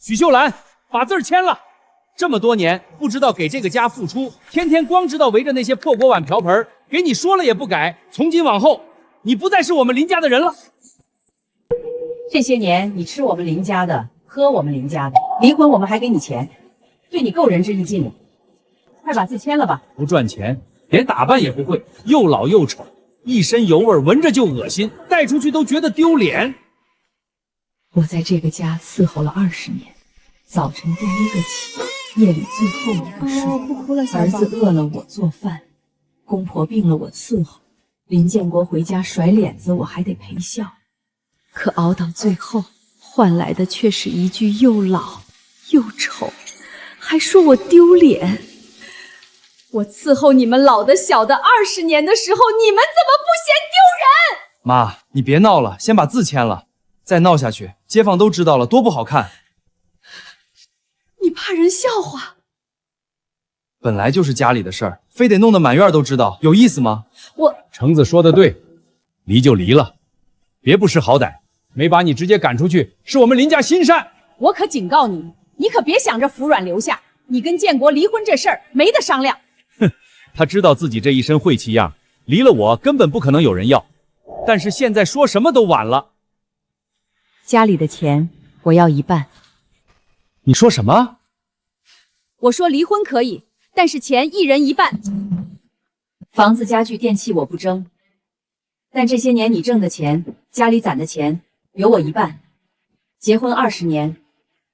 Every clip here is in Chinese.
许秀兰，把字儿签了。这么多年，不知道给这个家付出，天天光知道围着那些破锅碗瓢盆，给你说了也不改。从今往后，你不再是我们林家的人了。这些年，你吃我们林家的，喝我们林家的，离婚我们还给你钱，对你够仁至义尽了。快把字签了吧。不赚钱，连打扮也不会，又老又丑，一身油味，闻着就恶心，带出去都觉得丢脸。我在这个家伺候了20年，早晨第一个起，夜里最后一个睡。不哭了，儿子饿了我做饭，公婆病了我伺候，林建国回家甩脸子我还得陪笑。可熬到最后，换来的却是一句又老又丑，还说我丢脸。我伺候你们老的小的20年的时候，你们怎么不嫌丢人？妈，你别闹了，先把字签了。再闹下去，街坊都知道了，多不好看。你怕人笑话？本来就是家里的事儿，非得弄得满院都知道，有意思吗？橙子说的对，离就离了，别不识好歹，没把你直接赶出去，是我们林家心善。我可警告你，你可别想着服软留下，你跟建国离婚这事儿没得商量。他知道自己这一身晦气样，离了我根本不可能有人要。但是现在说什么都晚了。家里的钱我要1半。你说什么？我说离婚可以，但是钱一人1半。房子、家具、电器我不争，但这些年你挣的钱，家里攒的钱，有我1半。结婚20年，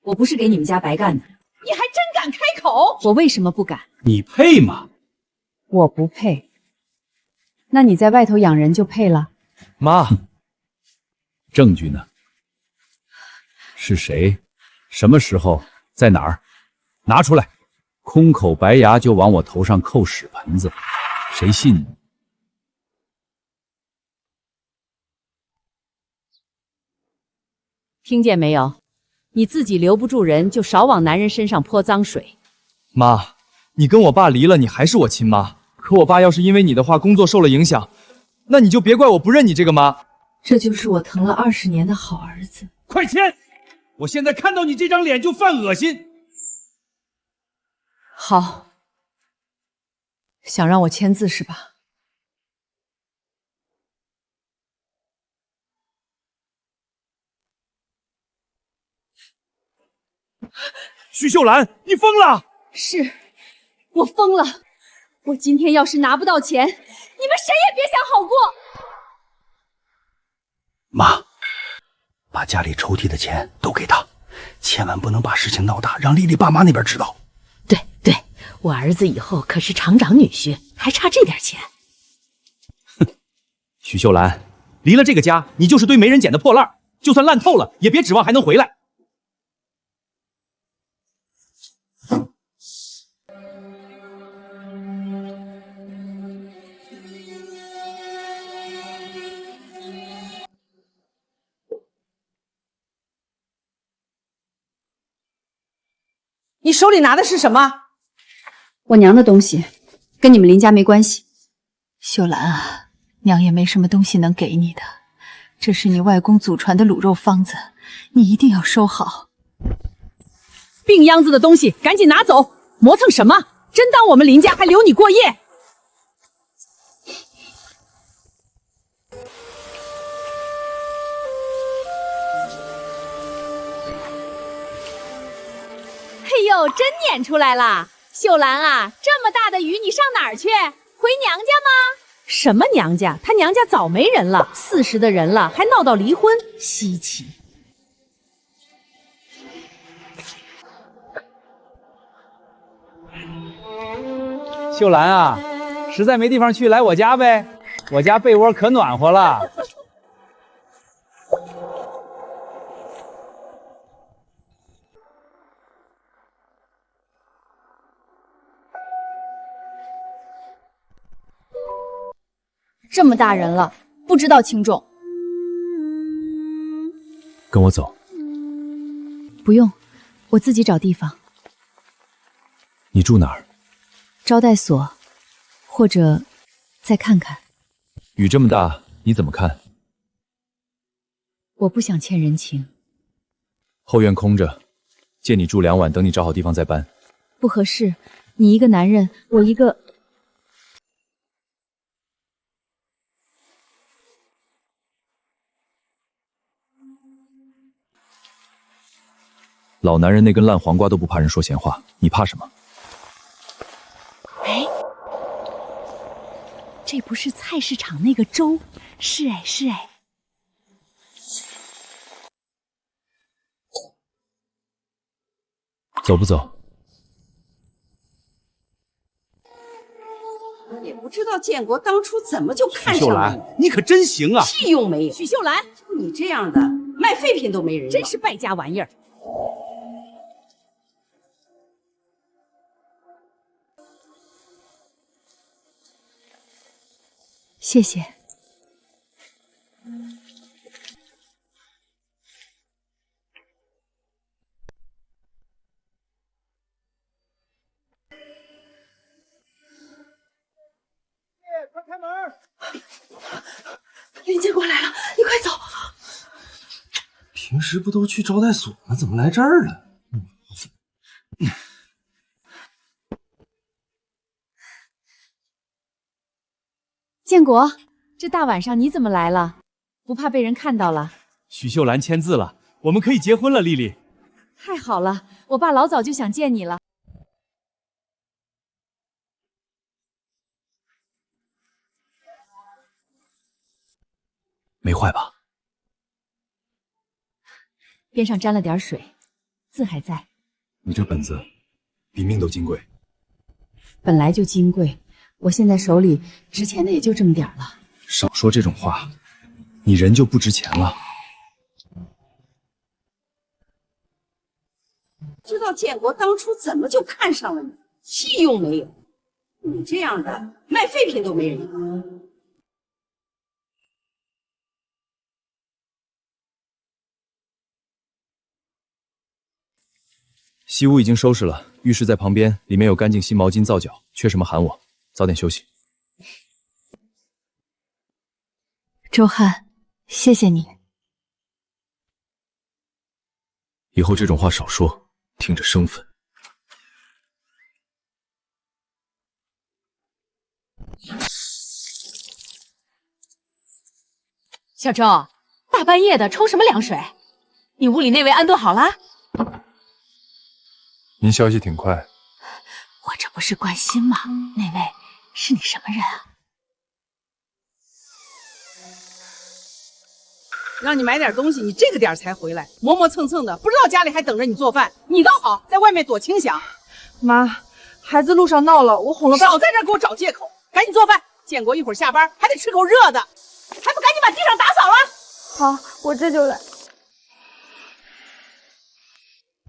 我不是给你们家白干的。你还真敢开口？我为什么不敢？你配吗？我不配。那你在外头养人就配了？妈，证据呢？是谁？什么时候？在哪儿？拿出来！空口白牙就往我头上扣屎盆子，谁信你？听见没有？你自己留不住人，就少往男人身上泼脏水。妈，你跟我爸离了，你还是我亲妈。可我爸要是因为你的话工作受了影响，那你就别怪我不认你这个妈。这就是我疼了20年的好儿子。快签！我现在看到你这张脸就犯恶心。好，想让我签字是吧？许秀兰，你疯了！是，我疯了。我今天要是拿不到钱，你们谁也别想好过。妈，把家里抽屉的钱都给他，千万不能把事情闹大，让丽丽爸妈那边知道。对对，我儿子以后可是厂长女婿，还差这点钱。哼，许秀兰，离了这个家，你就是堆没人捡的破烂，就算烂透了，也别指望还能回来。你手里拿的是什么？我娘的东西，跟你们林家没关系。秀兰啊，娘也没什么东西能给你的，这是你外公祖传的卤肉方子，你一定要收好。病秧子的东西赶紧拿走，磨蹭什么？真当我们林家还留你过夜？哎呦，真撵出来了！秀兰啊，这么大的雨你上哪儿去？回娘家吗？什么娘家？他娘家早没人了，40的人了，还闹到离婚，稀奇。秀兰啊，实在没地方去，来我家呗，我家被窝可暖和了。这么大人了，不知道轻重。跟我走。不用，我自己找地方。你住哪儿？招待所，或者再看看。雨这么大，你怎么看？我不想欠人情。后院空着，借你住2晚，等你找好地方再搬。不合适，你一个男人，我一个……老男人那根烂黄瓜都不怕人说闲话，你怕什么？哎，这不是菜市场那个粥？是哎，是哎。走不走？也不知道建国当初怎么就看秀兰上了你可真行啊！屁用没有！许秀兰，就你这样的，卖废品都没人要，真是败家玩意儿。谢谢。快开门！林建国来了，你快走！平时不都去招待所吗？怎么来这儿了？建国，这大晚上你怎么来了？不怕被人看到了？许秀兰签字了，我们可以结婚了，丽丽。太好了，我爸老早就想见你了。没坏吧？边上沾了点水，字还在。你这本子比命都金贵。本来就金贵，我现在手里值钱的也就这么点儿了。少说这种话，你人就不值钱了。知道建国当初怎么就看上了你，屁用没有！你这样的，卖废品都没人要。西屋已经收拾了，浴室在旁边，里面有干净新毛巾皂角，缺什么喊我，早点休息。周汉，谢谢你。以后这种话少说，听着生分。小周，大半夜的冲什么凉水？你屋里那位安顿好了？您消息挺快。我这不是关心吗？那位是你什么人啊？让你买点东西，你这个点才回来，磨磨蹭蹭的，不知道家里还等着你做饭。你倒好，在外面多清闲。妈，孩子路上闹了，我哄了半。少在这儿给我找借口，赶紧做饭。建国一会儿下班还得吃口热的，还不赶紧把地上打扫了？好，我这就来。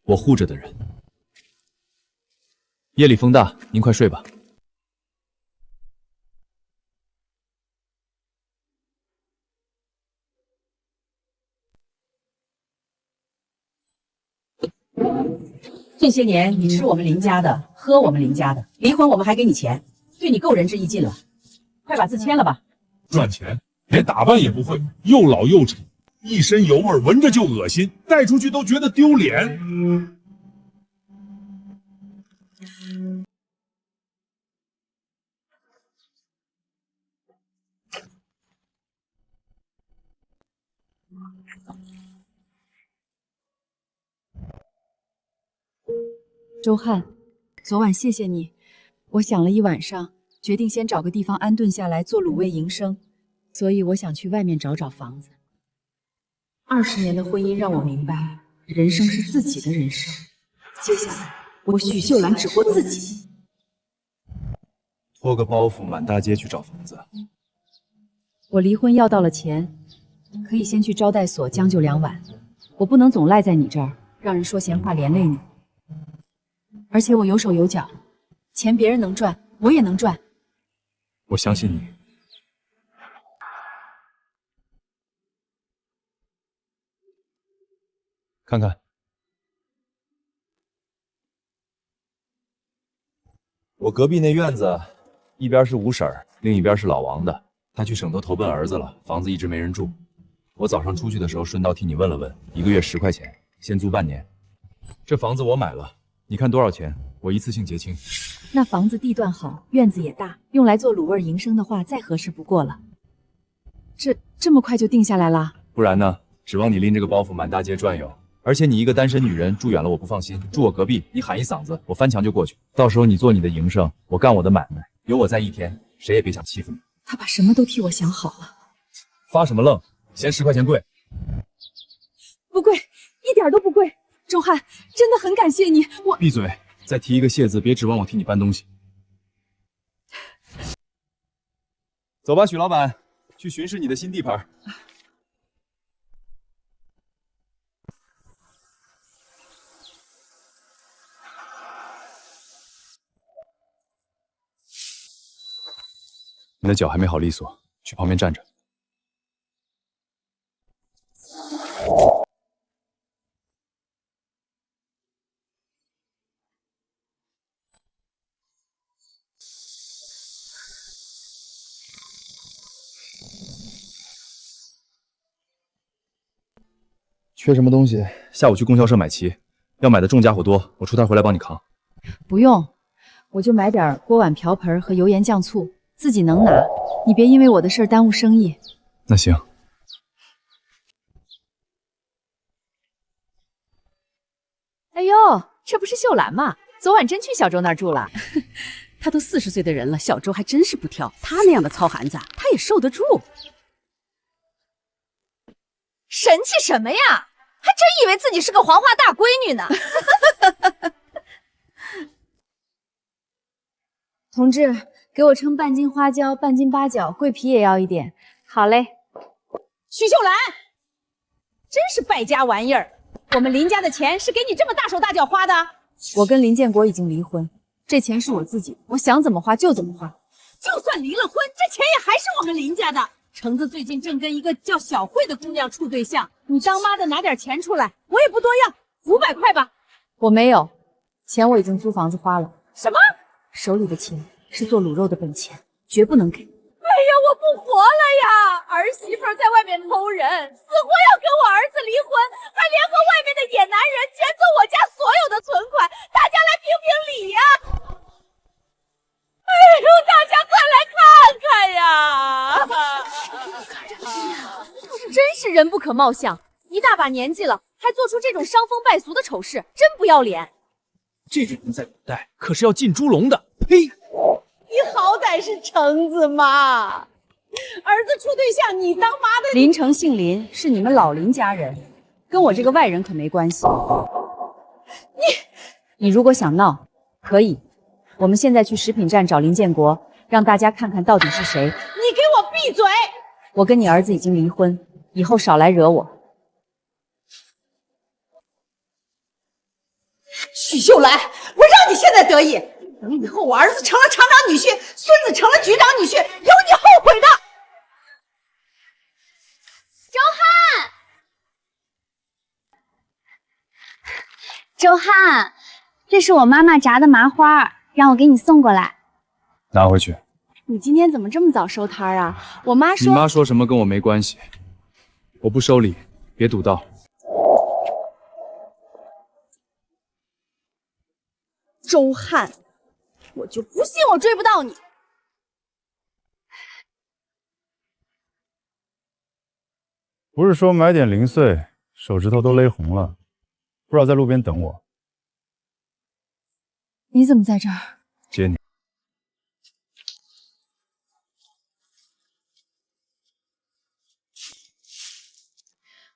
我护着的人。夜里风大，您快睡吧。这些年你吃我们林家的，喝我们林家的，离婚我们还给你钱，对你够仁至义尽了。快把字签了吧。赚钱连打扮也不会，又老又丑，一身油味，闻着就恶心，带出去都觉得丢脸。周汉，昨晚谢谢你，我想了一晚上，决定先找个地方安顿下来做卤味营生，所以我想去外面找找房子。20年的婚姻让我明白，人生是自己的人生。接下来，我许秀兰只活自己。拖个包袱满大街去找房子。我离婚要到了钱，可以先去招待所将就2晚，我不能总赖在你这儿，让人说闲话连累你。而且我有手有脚，钱别人能赚，我也能赚。我相信你。看看，我隔壁那院子，一边是吴婶儿，另一边是老王的。他去省都投奔儿子了，房子一直没人住。我早上出去的时候，顺道替你问了问，1个月10块钱，先租半年。这房子我买了，你看多少钱？我一次性结清。那房子地段好，院子也大，用来做卤味营生的话，再合适不过了。这么快就定下来了？不然呢？指望你拎着个包袱满大街转悠，而且你一个单身女人住远了我不放心。住我隔壁，你喊一嗓子，我翻墙就过去。到时候你做你的营生，我干我的买卖，有我在一天，谁也别想欺负你。他把什么都替我想好了。发什么愣？嫌10块钱贵？不贵，一点都不贵。周汉，真的很感谢你。我闭嘴！再提一个谢字，别指望我替你搬东西。走吧，许老板，去巡视你的新地盘。你的脚还没好利索，去旁边站着。缺什么东西？下午去供销社买齐，要买的重家伙多，我出摊回来帮你扛。不用，我就买点锅碗瓢盆和油盐酱醋，自己能拿。你别因为我的事儿耽误生意。那行。哎呦，这不是秀兰吗？昨晚真去小周那儿住了。他都40岁的人了，小周还真是不挑。他那样的糙汉子，他也受得住。神气什么呀？还真以为自己是个黄花大闺女呢。同志，给我称半斤花椒，半斤八角，桂皮也要一点。好嘞。许秀兰，真是败家玩意儿！我们林家的钱是给你这么大手大脚花的？我跟林建国已经离婚，这钱是我自己，我想怎么花就怎么花。就算离了婚，这钱也还是我们林家的。橙子最近正跟一个叫小慧的姑娘处对象，你当妈的拿点钱出来，我也不多要，500块吧。我没有，钱我已经租房子花了。什么？手里的钱是做卤肉的本钱，绝不能给。哎呀，我不活了呀！儿媳妇在外面偷人，死活要跟我儿子离婚，还联合外面的野男人卷走我家所有的存款，大家来评评理呀！哎呦，大家快来看看呀！真是人不可貌相，一大把年纪了，还做出这种伤风败俗的丑事，真不要脸。这种人在古代可是要进猪笼的。呸！你好歹是橙子妈，儿子处对象，你当妈的。林城姓林，是你们老林家人，跟我这个外人可没关系。你如果想闹，可以。我们现在去食品站找林建国，让大家看看到底是谁。你给我闭嘴！我跟你儿子已经离婚，以后少来惹我。许秀兰，我让你现在得意，等以后我儿子成了厂长女婿，孙子成了局长女婿，有你后悔的。周汉，这是我妈妈炸的麻花，让我给你送过来。拿回去。你今天怎么这么早收摊啊？我妈说……你妈说什么跟我没关系，我不收礼，别堵道。周汉，我就不信我追不到你。不是说买点零碎，手指头都勒红了，不知道在路边等我。你怎么在这儿？接你。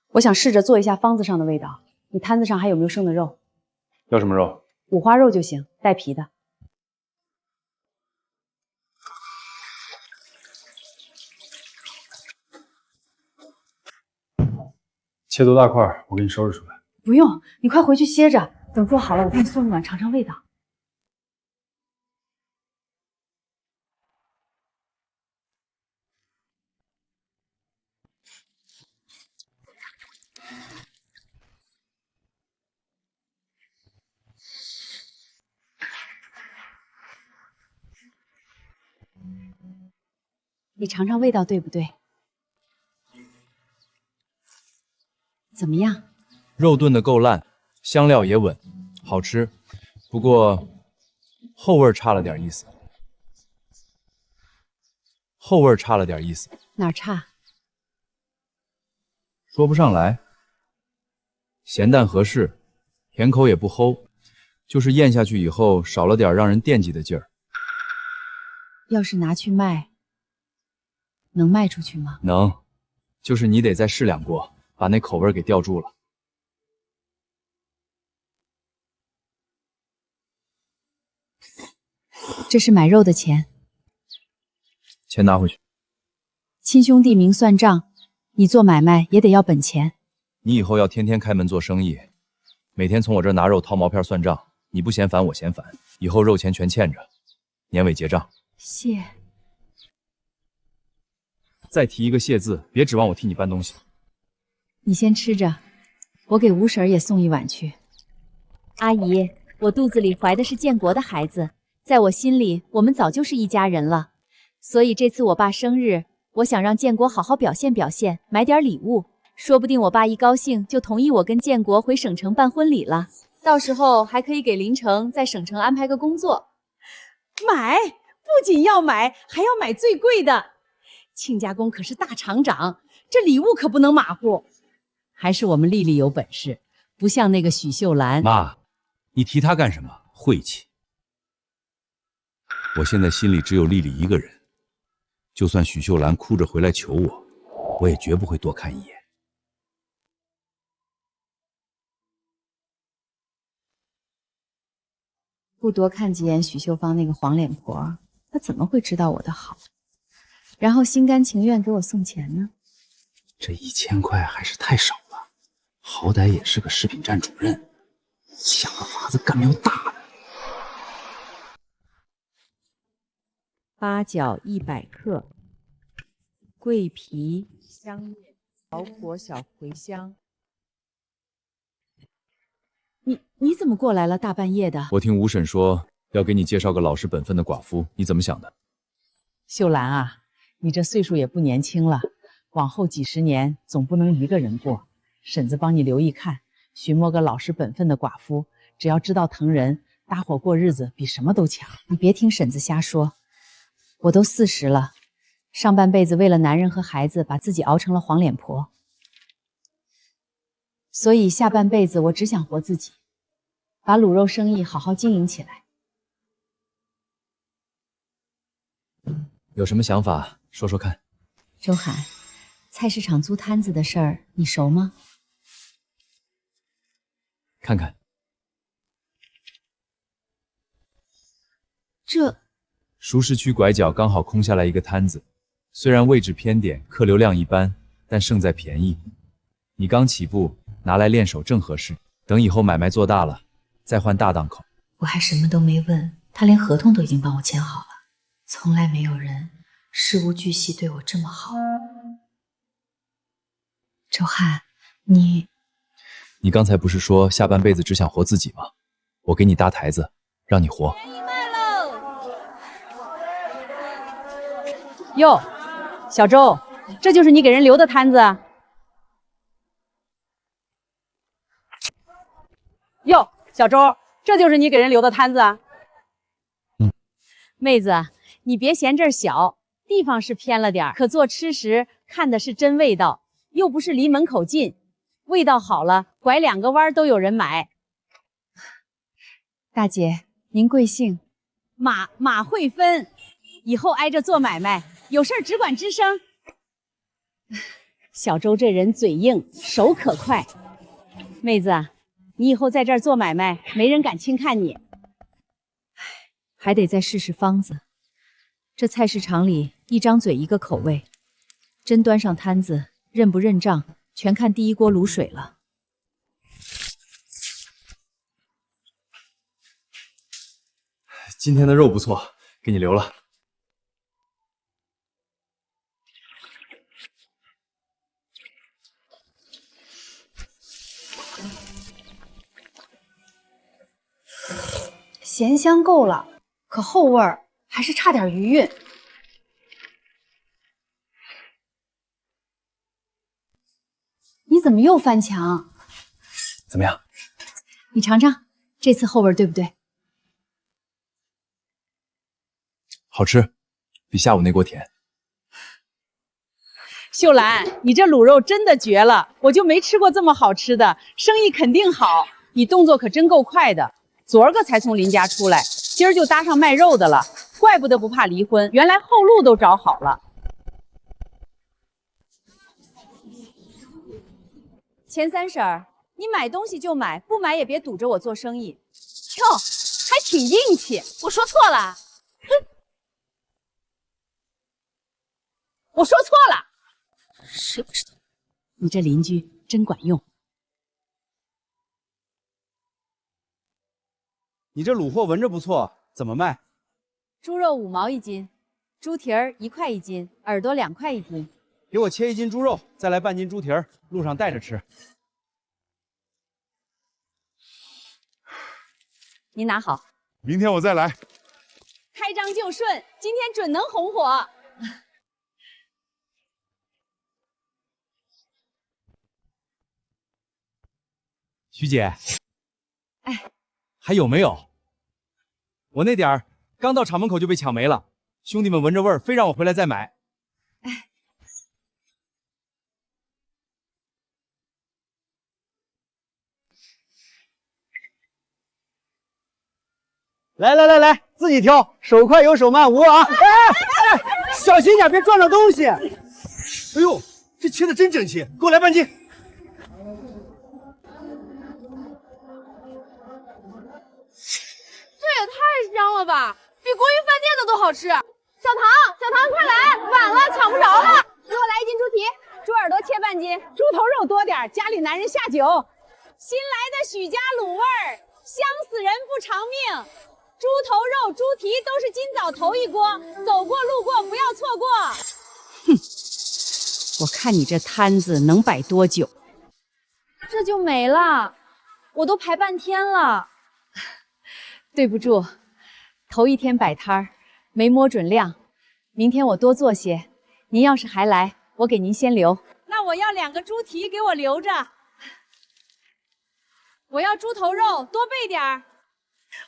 我想试着做一下方子上的味道。你摊子上还有没有剩的肉？要什么肉？五花肉就行，带皮的。切多大块，我给你收拾出来。不用，你快回去歇着，等做好了我给你送一碗尝尝味道。你尝尝味道对不对？怎么样？肉炖的够烂，香料也稳，好吃，不过后味差了点意思。后味差了点意思，哪儿差？说不上来。咸淡合适，甜口也不齁，就是咽下去以后少了点让人惦记的劲儿。要是拿去卖，能卖出去吗？能，就是你得再试两锅，把那口味给吊住了。这是买肉的钱，钱拿回去。亲兄弟明算账，你做买卖也得要本钱。你以后要天天开门做生意，每天从我这儿拿肉掏毛片算账，你不嫌烦我嫌烦，以后肉钱全欠着，年尾结账。谢。再提一个谢字，别指望我替你搬东西。你先吃着，我给吴婶儿也送一碗去。阿姨，我肚子里怀的是建国的孩子，在我心里，我们早就是一家人了。所以这次我爸生日，我想让建国好好表现表现，买点礼物。说不定我爸一高兴就同意我跟建国回省城办婚礼了，到时候还可以给林城在省城安排个工作。买，不仅要买，还要买最贵的。亲家公可是大厂长，这礼物可不能马虎。还是我们丽丽有本事，不像那个许秀兰。妈，你提她干什么？晦气！我现在心里只有丽丽一个人，就算许秀兰哭着回来求我，我也绝不会多看一眼。不多看几眼许秀芳那个黄脸婆，她怎么会知道我的好，然后心甘情愿给我送钱呢？这1000块还是太少了，好歹也是个食品站主任，想个法子干苗大的。八角100克，桂皮、香叶、草果小茴香。你怎么过来了？大半夜的。我听吴婶说要给你介绍个老实本分的寡妇，你怎么想的？秀兰啊，你这岁数也不年轻了，往后几十年总不能一个人过。婶子帮你留意看，寻摸个老实本分的寡妇，只要知道疼人，搭伙过日子比什么都强。你别听婶子瞎说，我都40了，上半辈子为了男人和孩子，把自己熬成了黄脸婆，所以下半辈子我只想活自己，把卤肉生意好好经营起来。有什么想法说说看。周海，菜市场租摊子的事儿你熟吗？看看。这熟食区拐角刚好空下来一个摊子，虽然位置偏点，客流量一般，但胜在便宜。你刚起步，拿来练手正合适。等以后买卖做大了，再换大档口。我还什么都没问，他连合同都已经帮我签好了。从来没有人事无巨细对我这么好。周汉，你刚才不是说下半辈子只想活自己吗？我给你搭台子，让你活。哟，小周，这就是你给人留的摊子啊？哟，小周，这就是你给人留的摊子啊？妹子，你别嫌这儿小，地方是偏了点儿，可做吃食看的是真味道，又不是离门口近，味道好了，拐2个弯都有人买。大姐，您贵姓？马慧芬，以后挨着做买卖，有事儿只管吱声。小周这人嘴硬，手可快。妹子，你以后在这儿做买卖，没人敢轻看你。还得再试试方子。这菜市场里一张嘴一个口味，真端上摊子，认不认账，全看第一锅卤水了。今天的肉不错，给你留了。咸香够了，可后味儿还是差点余韵。你怎么又翻墙？怎么样？你尝尝，这次后味对不对？好吃，比下午那锅甜。秀兰，你这卤肉真的绝了，我就没吃过这么好吃的，生意肯定好。你动作可真够快的，昨儿个才从林家出来，今儿就搭上卖肉的了，怪不得不怕离婚，原来后路都找好了。钱三婶儿，你买东西就买，不买也别堵着我做生意。哟，还挺硬气。我说错了，哼，我说错了。谁不知道？你这邻居真管用。你这卤货闻着不错，怎么卖？猪肉5毛1斤，猪蹄儿1块1斤，耳朵2块1斤。给我切1斤猪肉，再来半斤猪蹄儿，路上带着吃。您拿好，明天我再来。开张就顺，今天准能红火。徐姐，哎，还有没有？我那点儿刚到厂门口就被抢没了，兄弟们闻着味儿，非让我回来再买。哎，来，自己挑，手快有，手慢无啊！哎，小心点，别撞着东西。哎呦，这切的真整齐，给我来半斤。这也太香了吧，比国营饭店的都好吃。小唐，快来，晚了抢不着了。给我来1斤猪蹄，猪耳朵切半斤，猪头肉多点，家里男人下酒。新来的许家卤味儿，香死人不偿命。猪头肉、猪蹄都是今早头一锅，走过路过不要错过。哼，我看你这摊子能摆多久？这就没了，我都排半天了。对不住，头一天摆摊儿没摸准量，明天我多做些。您要是还来，我给您先留。那我要2个猪蹄，给我留着。我要猪头肉，多备点儿。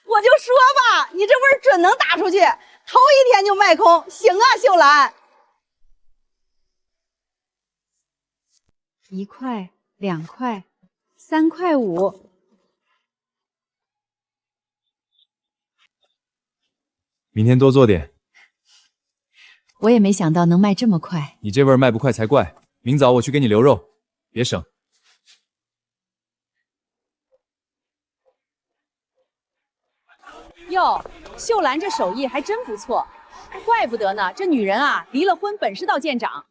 我就说吧，你这味儿准能打出去，头一天就卖空，行啊，秀兰。1块、2块、3块5。明天多做点。我也没想到能卖这么快。你这味儿卖不快才怪。明早我去给你留肉，别省。哟，秀兰这手艺还真不错，怪不得呢。这女人啊，离了婚本事倒见长，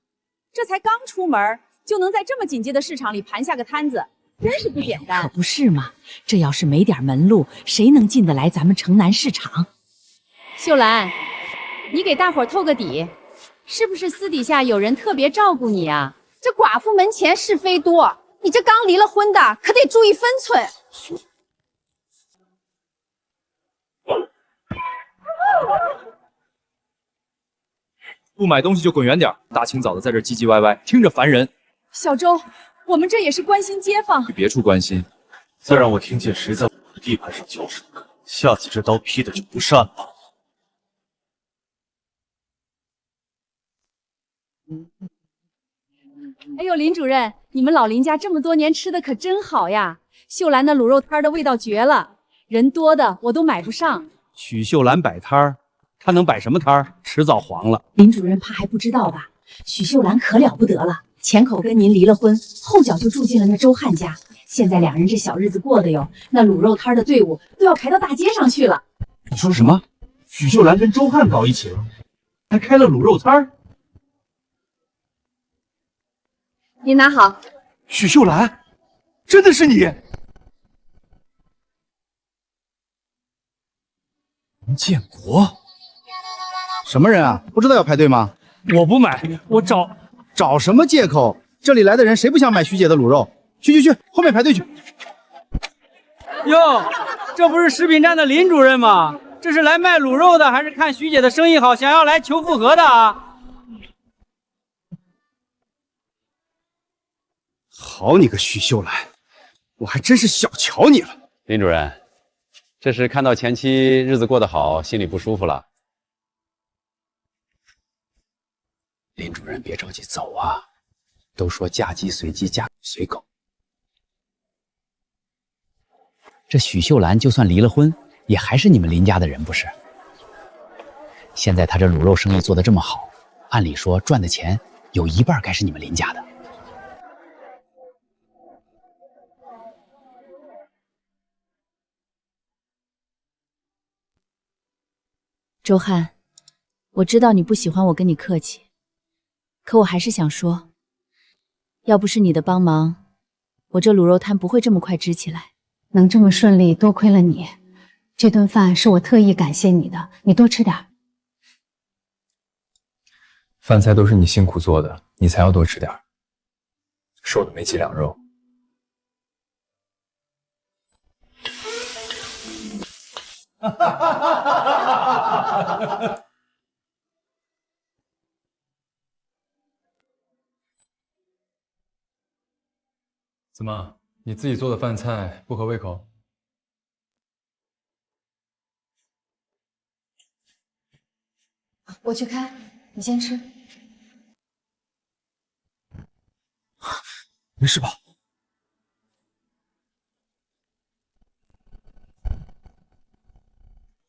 这才刚出门就能在这么紧接的市场里盘下个摊子，真是不简单。可不是嘛，这要是没点门路，谁能进得来咱们城南市场？秀兰，你给大伙透个底，是不是私底下有人特别照顾你啊？这寡妇门前是非多，你这刚离了婚的可得注意分寸。不买东西就滚远点，大清早的在这唧唧歪歪，听着烦人。小周，我们这也是关心街坊。你别处关心，再让我听见谁在我的地盘上嚼舌根，下次这刀劈的就不善了。哎呦，林主任，你们老林家这么多年吃的可真好呀！秀兰的卤肉摊的味道绝了，人多的我都买不上。许秀兰摆摊儿，她能摆什么摊儿？迟早黄了。林主任怕还不知道吧？许秀兰可了不得了，前口跟您离了婚，后脚就住进了那周汉家。现在两人这小日子过的哟，那卤肉摊的队伍都要排到大街上去了。你说什么？许秀兰跟周汉搞一起了，还开了卤肉摊儿？您拿好。许秀兰，真的是你？林建国，什么人啊？不知道要排队吗？我不买，我找什么借口？这里来的人谁不想买徐姐的卤肉？去，后面排队去。哟，这不是食品站的林主任吗？这是来卖卤肉的，还是看徐姐的生意好，想要来求复合的啊？好你个许秀兰，我还真是小瞧你了。林主任，这是看到前妻日子过得好，心里不舒服了。林主任别着急走啊，都说嫁鸡随鸡，嫁狗随狗。这许秀兰就算离了婚，也还是你们林家的人，不是？现在她这卤肉生意做得这么好，按理说赚的钱有一半该是你们林家的。周汉，我知道你不喜欢我跟你客气，可我还是想说，要不是你的帮忙，我这卤肉摊不会这么快支起来。能这么顺利，多亏了你。这顿饭是我特意感谢你的，你多吃点。饭菜都是你辛苦做的，你才要多吃点，瘦的没几两肉。怎么，你自己做的饭菜不合胃口？我去开，你先吃。没事吧？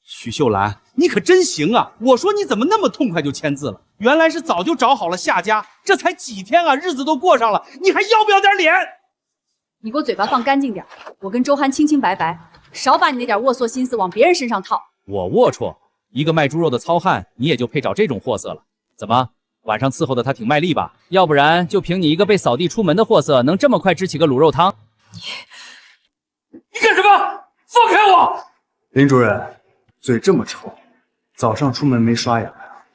许秀兰，你可真行啊！我说你怎么那么痛快就签字了？原来是早就找好了下家，这才几天啊，日子都过上了，你还要不要点脸？你给我嘴巴放干净点，我跟周涵清清白白，少把你那点龌龊心思往别人身上套。我龌龊，一个卖猪肉的糙汉，你也就配找这种货色了？怎么，晚上伺候的他挺卖力吧？要不然就凭你一个被扫地出门的货色，能这么快支起个卤肉汤？你干什么？放开我！林主任，嘴这么臭，早上出门没刷牙呀？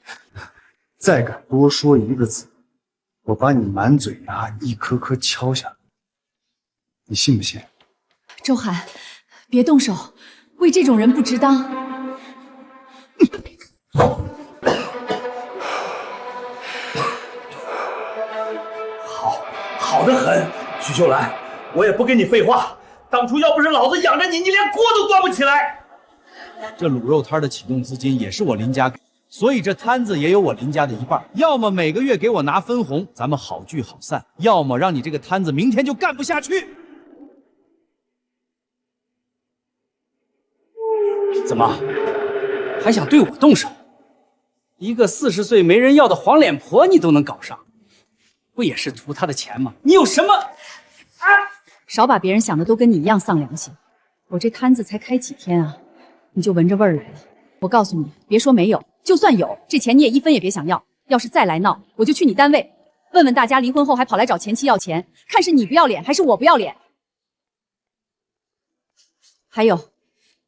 再敢多说一个字，我把你满嘴牙一颗颗敲下来，你信不信？周涵，别动手，为这种人不值当。好得很，许秀兰，我也不跟你废话。当初要不是老子养着你，你连锅都端不起来。这卤肉摊的启动资金也是我林家给，所以这摊子也有我林家的一半。要么每个月给我拿分红，咱们好聚好散；要么让你这个摊子明天就干不下去。怎么，还想对我动手？一个40岁没人要的黄脸婆你都能搞上，不也是图他的钱吗？你有什么？少把别人想的都跟你一样丧良心。我这摊子才开几天啊，你就闻着味儿来了。我告诉你，别说没有，就算有，这钱你也一分也别想要。要是再来闹，我就去你单位问问大家，离婚后还跑来找前妻要钱，看是你不要脸还是我不要脸。还有，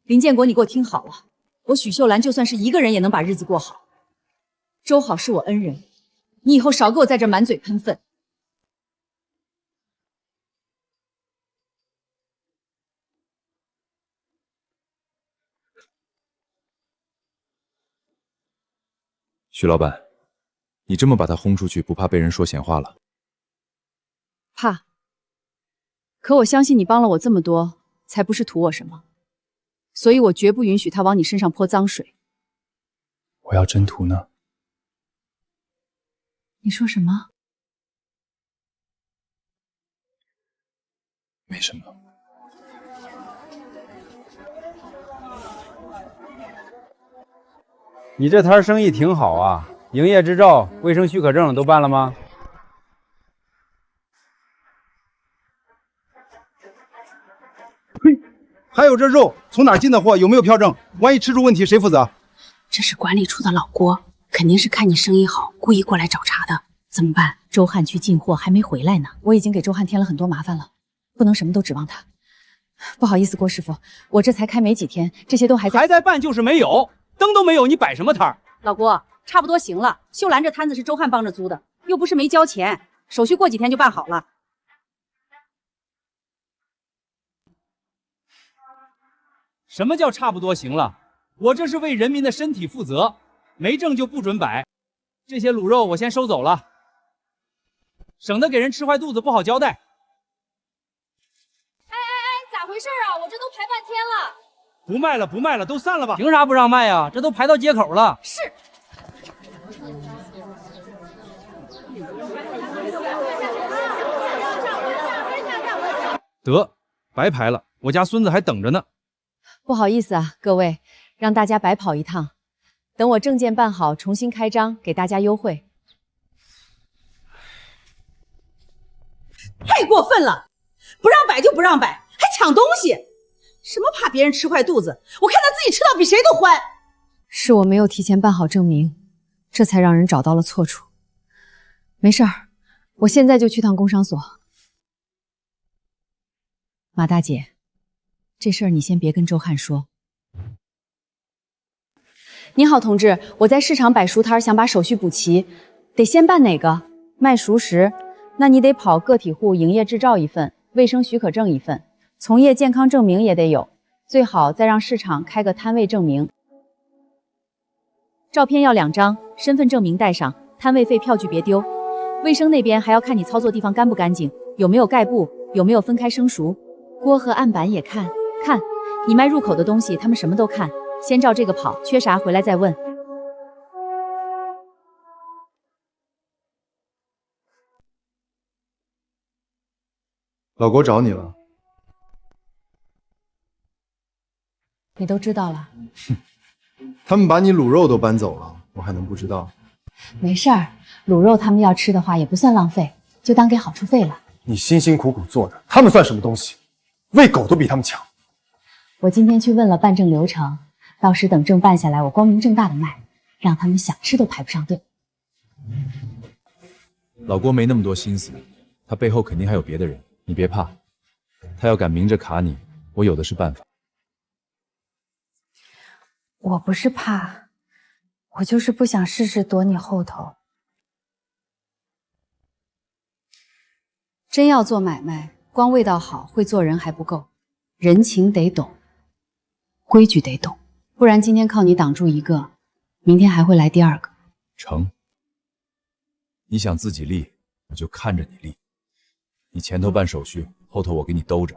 林建国，你给我听好了，我许秀兰就算是一个人也能把日子过好。周好是我恩人，你以后少给我在这满嘴喷粪。徐老板，你这么把他轰出去，不怕被人说闲话了？怕。可我相信你帮了我这么多，才不是图我什么，所以我绝不允许他往你身上泼脏水。我要真图呢？你说什么？没什么。你这摊生意挺好啊，营业执照、卫生许可证都办了吗？嘿，还有这肉从哪进的货？有没有票证？万一吃出问题，谁负责？这是管理处的老郭，肯定是看你生意好，故意过来找茬的。怎么办？周汉去进货还没回来呢，我已经给周汉添了很多麻烦了，不能什么都指望他。不好意思，郭师傅，我这才开没几天，这些都还在办，就是没有。灯都没有，你摆什么摊儿？老郭，差不多行了。秀兰这摊子是周汉帮着租的，又不是没交钱，手续过几天就办好了。什么叫差不多行了？我这是为人民的身体负责，没证就不准摆。这些卤肉我先收走了，省得给人吃坏肚子不好交代。哎，咋回事啊？我这都排半天不卖了，不卖了，都散了吧。凭啥不让卖呀？这都排到街口了。是。得，白排了，我家孙子还等着呢。不好意思啊，各位，让大家白跑一趟。等我证件办好，重新开张，给大家优惠。太过分了！不让摆就不让摆，还抢东西！什么怕别人吃坏肚子？我看他自己吃到比谁都欢。是我没有提前办好证明，这才让人找到了错处。没事儿，我现在就去趟工商所。马大姐，这事儿你先别跟周汉说。你好，同志，我在市场摆熟摊，想把手续补齐，得先办哪个？卖熟食，那你得跑个体户营业执照一份，卫生许可证一份，从业健康证明也得有，最好再让市场开个摊位证明。照片要2张，身份证明带上，摊位费票据别丢。卫生那边还要看你操作地方干不干净，有没有盖布，有没有分开生熟，锅和案板也看。看你卖入口的东西，他们什么都看。先照这个跑，缺啥回来再问。老郭找你了，你都知道了？他们把你卤肉都搬走了，我还能不知道？没事儿，卤肉他们要吃的话也不算浪费，就当给好处费了。你辛辛苦苦做的，他们算什么东西？喂狗都比他们强。我今天去问了办证流程，到时等证办下来，我光明正大的卖，让他们想吃都排不上队。老郭没那么多心思，他背后肯定还有别的人，你别怕。他要敢明着卡你，我有的是办法。我不是怕，我就是不想事事躲你后头。真要做买卖，光味道好、会做人还不够，人情得懂，规矩得懂，不然今天靠你挡住一个，明天还会来第二个。成，你想自己立，我就看着你立。你前头办手续，后头我给你兜着，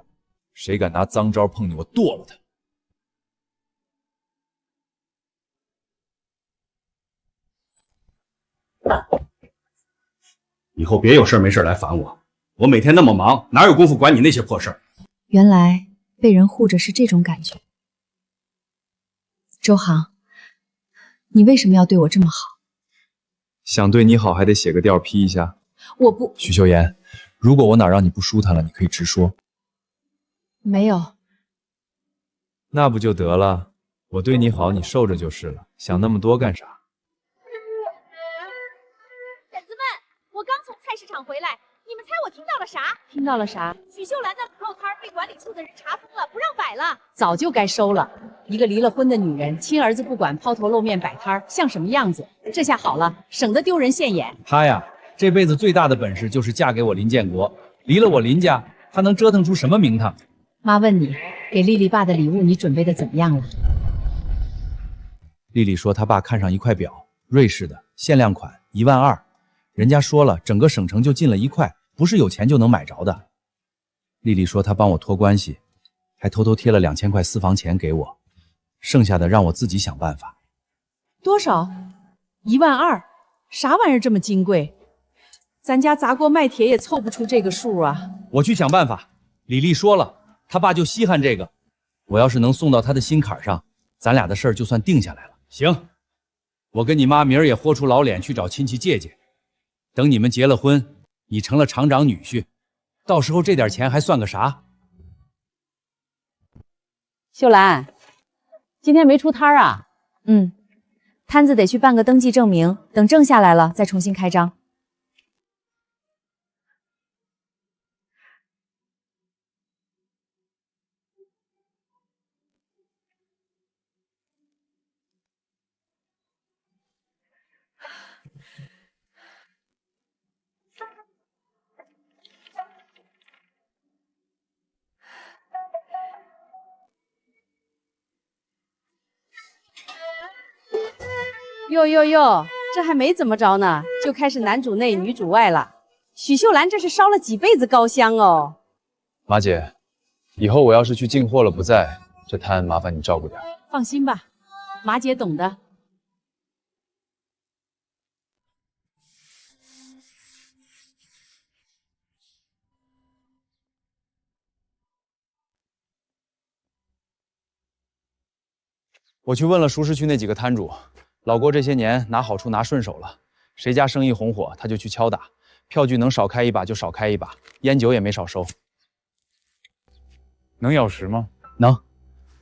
谁敢拿脏招碰你，我剁了他。以后别有事没事来烦我，我每天那么忙，哪有功夫管你那些破事儿？原来被人护着是这种感觉。周航，你为什么要对我这么好？想对你好，还得写个调批一下。我不，许秀妍，如果我哪让你不舒坦了，你可以直说。没有。那不就得了？我对你好，你受着就是了，想那么多干啥？婶子们，我刚从菜市场回来，你们猜我听到了啥？听到了啥？许秀兰的卤肉摊被管理处的人查封了，不让摆了。早就该收了。一个离了婚的女人，亲儿子不管，抛头露面摆摊，像什么样子？这下好了，省得丢人现眼。她呀，这辈子最大的本事就是嫁给我林建国，离了我林家，她能折腾出什么名堂？妈问你，给丽丽爸的礼物你准备的怎么样了？丽丽说她爸看上一块表，瑞士的，限量款，12000，人家说了，整个省城就进了1块，不是有钱就能买着的。丽丽说她帮我托关系，还偷偷贴了2000块私房钱给我，剩下的让我自己想办法。多少？12000？啥玩意儿这么金贵？咱家砸锅卖铁也凑不出这个数啊！我去想办法。李丽说了，他爸就稀罕这个，我要是能送到他的心坎上，咱俩的事儿就算定下来了。行，我跟你妈明儿也豁出老脸去找亲戚借借，等你们结了婚，你成了厂长女婿，到时候这点钱还算个啥？秀兰，今天没出摊啊？摊子得去办个登记证明，等证下来了再重新开张。哟，这还没怎么着呢，就开始男主内女主外了。许秀兰这是烧了几辈子高香哦。马姐，以后我要是去进货了不在，这摊麻烦你照顾点。放心吧，马姐懂的。我去问了熟食区那几个摊主，老郭这些年拿好处拿顺手了，谁家生意红火他就去敲打，票据能少开一把就少开一把，烟酒也没少收。能咬实吗？能，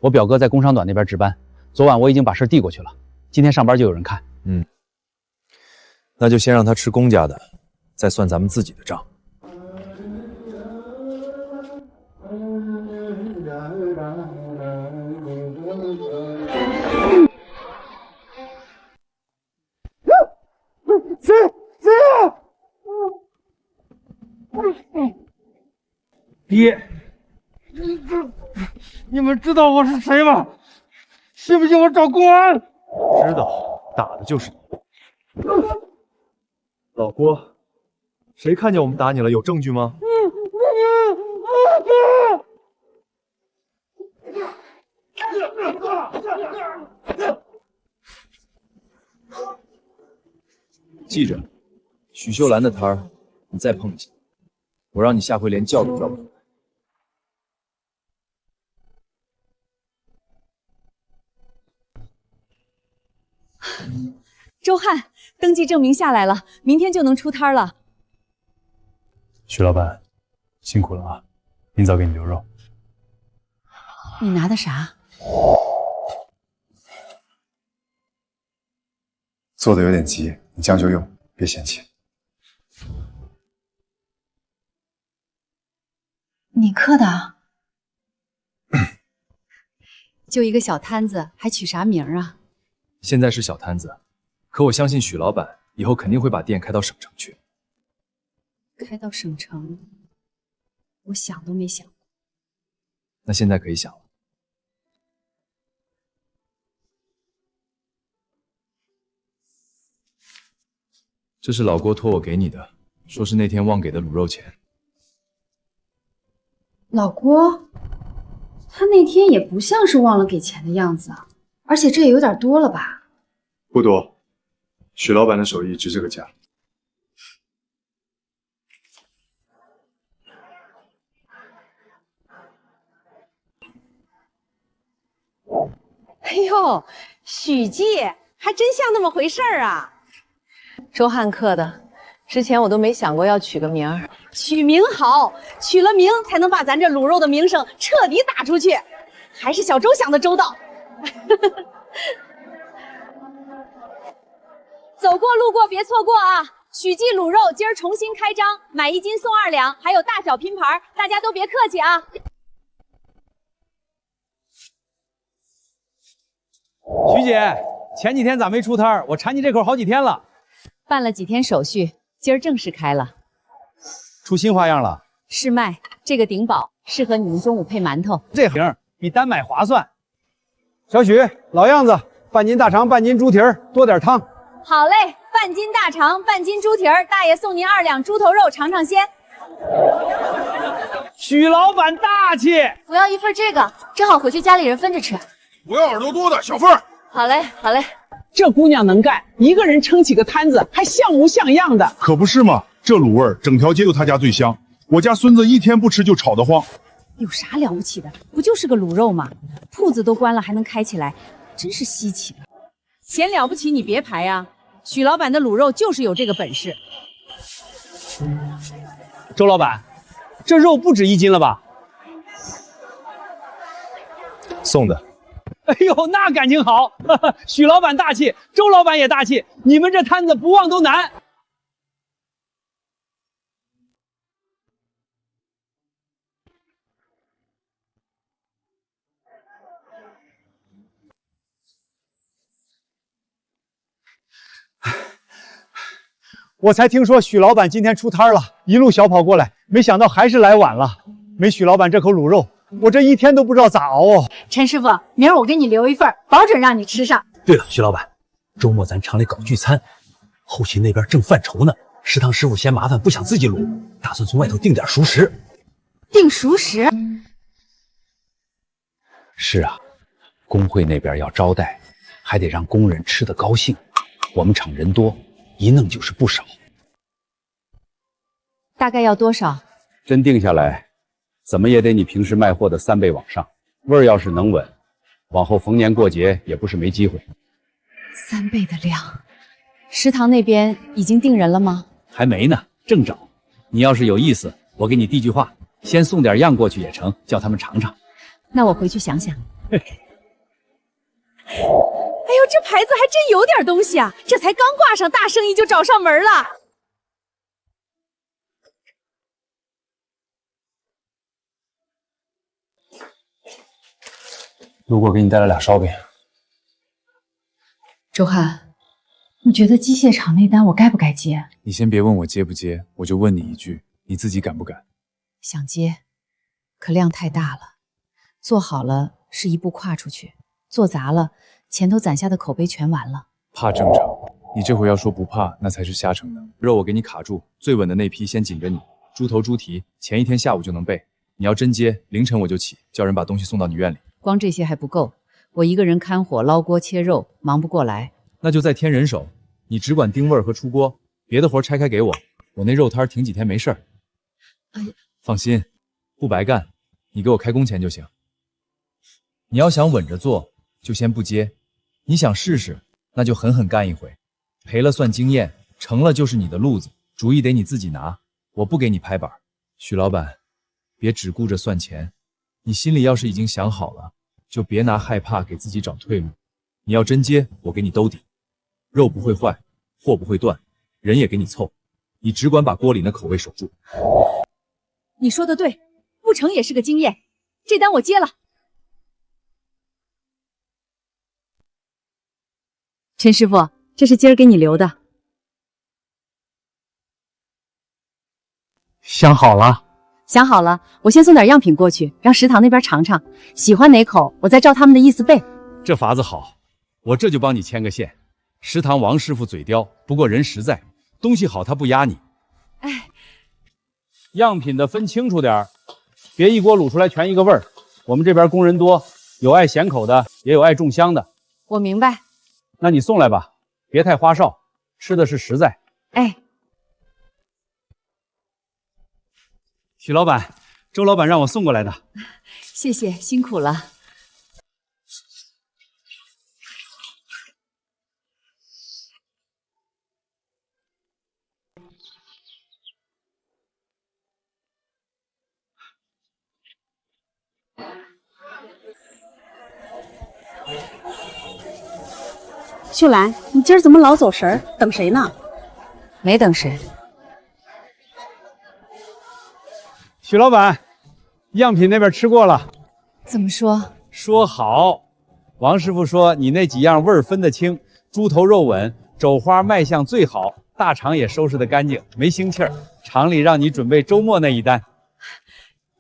我表哥在工商短那边值班，昨晚我已经把事递过去了，今天上班就有人看。那就先让他吃公家的，再算咱们自己的账。爹，你们知道我是谁吗？信不信我找公安？知道，打的就是你。老郭，谁看见我们打你了？有证据吗？记着，许秀兰的摊儿，你再碰见，我让你下回连叫都叫不出来。周汉，登记证明下来了，明天就能出摊了。许老板，辛苦了啊！明早给你留肉。你拿的啥？做的有点急，你将就用，别嫌弃。你刻的？就一个小摊子，还取啥名啊？现在是小摊子，可我相信许老板以后肯定会把店开到省城去。开到省城，我想都没想过。那现在可以想了。这是老郭托我给你的，说是那天忘给的卤肉钱。老郭，他那天也不像是忘了给钱的样子啊，而且这也有点多了吧？不多，许老板的手艺值这个价。哎呦，许记还真像那么回事儿啊！周汉刻的，之前我都没想过要取个名儿。取名好，取了名才能把咱这卤肉的名声彻底打出去。还是小周想的周到。走过路过别错过啊！许记卤肉今儿重新开张，买1斤送2两，还有大小拼盘，大家都别客气啊！徐姐，前几天咋没出摊儿？我馋你这口好几天了。办了几天手续，今儿正式开了。出新花样了？试卖这个顶饱，适合你们中午配馒头。这行比单买划算。小许，老样子，半斤大肠，半斤猪蹄儿，多点汤。好嘞，半斤大肠，半斤猪蹄儿，大爷送您2两猪头肉尝尝鲜。许老板大气。我要一份这个，正好回去家里人分着吃。我要耳朵多的小份儿。好嘞，好嘞。这姑娘能干，一个人撑起个摊子，还像模像样的。可不是嘛，这卤味儿整条街就他家最香，我家孙子一天不吃就吵得慌。有啥了不起的？不就是个卤肉吗？铺子都关了还能开起来，真是稀奇。嫌了不起你别排啊！许老板的卤肉就是有这个本事。周老板，这肉不止1斤了吧？送的。哎呦，那感情好！哈哈，许老板大气，周老板也大气，你们这摊子不旺都难。我才听说许老板今天出摊了，一路小跑过来，没想到还是来晚了。没许老板这口卤肉，我这一天都不知道咋熬哦。陈师傅，明儿我给你留一份，保准让你吃上。对了，许老板，周末咱厂里搞聚餐，后勤那边正犯愁呢。食堂师傅嫌麻烦，不想自己卤，打算从外头订点熟食。订熟食？是啊，工会那边要招待，还得让工人吃得高兴。我们厂人多，一弄就是不少。大概要多少？真定下来，怎么也得你平时卖货的3倍往上。味儿要是能稳，往后逢年过节也不是没机会。3倍的量，食堂那边已经定人了吗？还没呢，正找。你要是有意思，我给你递句话，先送点样过去也成，叫他们尝尝。那我回去想想。哎呦，这牌子还真有点东西啊！这才刚挂上，大生意就找上门了。路过给你带了2烧饼。周汉，你觉得机械厂那单我该不该接？你先别问我接不接，我就问你一句，你自己敢不敢？想接，可量太大了，做好了是一步跨出去，做砸了，前头攒下的口碑全完了。怕正常，你这回要说不怕，那才是瞎逞能。肉我给你卡住，最稳的那批先紧着你。猪头猪蹄前一天下午就能备，你要真接，凌晨我就起，叫人把东西送到你院里。光这些还不够，我一个人看火、捞锅、切肉，忙不过来。那就再添人手，你只管定味儿和出锅，别的活拆开给我，我那肉摊停几天没事儿。哎呀，放心，不白干，你给我开工钱就行。你要想稳着做，就先不接；你想试试，那就狠狠干一回，赔了算经验，成了就是你的路子，主意得你自己拿，我不给你拍板。许老板，别只顾着算钱，你心里要是已经想好了，就别拿害怕给自己找退路。你要真接，我给你兜底，肉不会坏，货不会断，人也给你凑，你只管把锅里那口味守住。你说的对，不成也是个经验，这单我接了。陈师傅，这是今儿给你留的。想好了？想好了，我先送点样品过去，让食堂那边尝尝，喜欢哪口，我再照他们的意思备。这法子好，我这就帮你牵个线。食堂王师傅嘴刁，不过人实在，东西好他不压你。哎，样品的分清楚点儿，别一锅卤出来全一个味儿。我们这边工人多，有爱咸口的，也有爱重香的。我明白。那你送来吧，别太花哨，吃的是实在。哎，许老板，周老板让我送过来的。谢谢，辛苦了。秀兰，你今儿怎么老走神儿？等谁呢？没等谁。许老板，样品那边吃过了。怎么说？说好。王师傅说你那几样味儿分得清，猪头肉稳，肘花卖相最好，大肠也收拾得干净，没腥气儿。厂里让你准备周末那一单。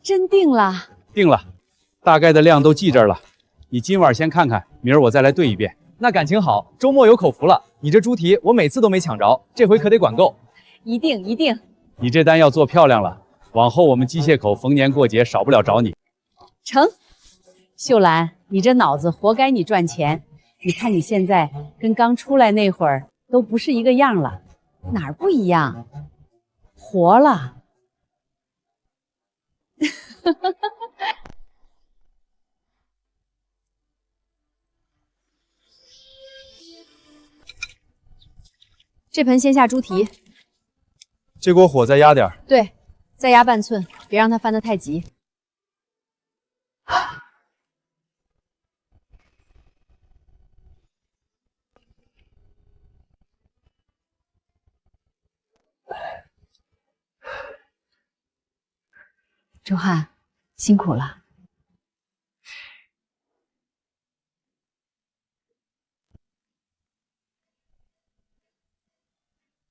真定了？定了，大概的量都记这儿了。你今晚先看看，明儿我再来对一遍。那感情好，周末有口福了。你这猪蹄我每次都没抢着，这回可得管够。一定一定。你这单要做漂亮了，往后我们机械口逢年过节少不了找你。成。秀兰，你这脑子活该你赚钱。你看你现在跟刚出来那会儿都不是一个样了。哪儿不一样？活了。这盆先下猪蹄，这锅火再压点。对，再压半寸，别让它翻得太急。周汉，辛苦了。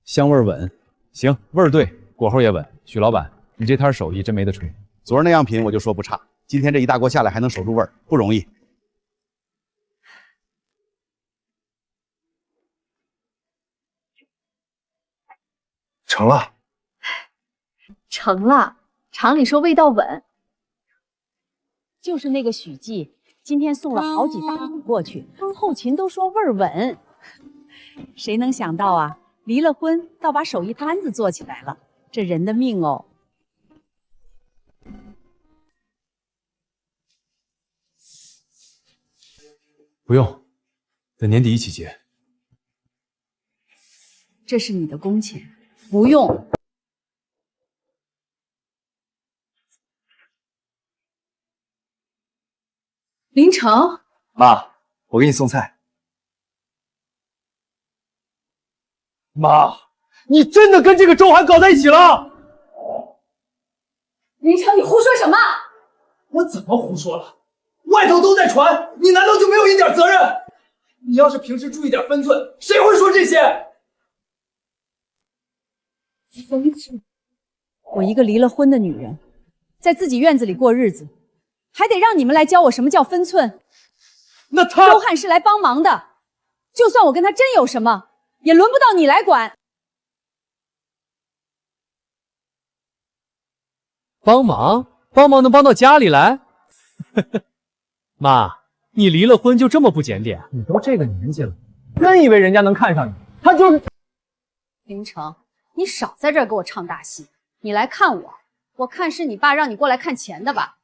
香味儿稳，行，味儿对，果后也稳。许老板，你这摊手艺真没得吹。昨儿那样品我就说不差，今天这一大锅下来还能守住味儿，不容易。成了，成了。厂里说味道稳，就是那个许记，今天送了好几大桶过去，后勤都说味儿稳。谁能想到啊，离了婚倒把手艺摊子做起来了，这人的命哦。不用，等年底一起结。这是你的工钱，不用。林城，妈，我给你送菜。妈，你真的跟这个周涵搞在一起了？林城，你胡说什么？我怎么胡说了？外头都在传，你难道就没有一点责任？你要是平时注意点分寸，谁会说这些？分寸？我一个离了婚的女人，在自己院子里过日子，还得让你们来教我什么叫分寸？那他周汉是来帮忙的，就算我跟他真有什么，也轮不到你来管。帮忙？帮忙能帮到家里来？妈，你离了婚就这么不检点？你都这个年纪了，真以为人家能看上你？他就是……林城，你少在这儿给我唱大戏！你来看我，我看是你爸让你过来看钱的吧？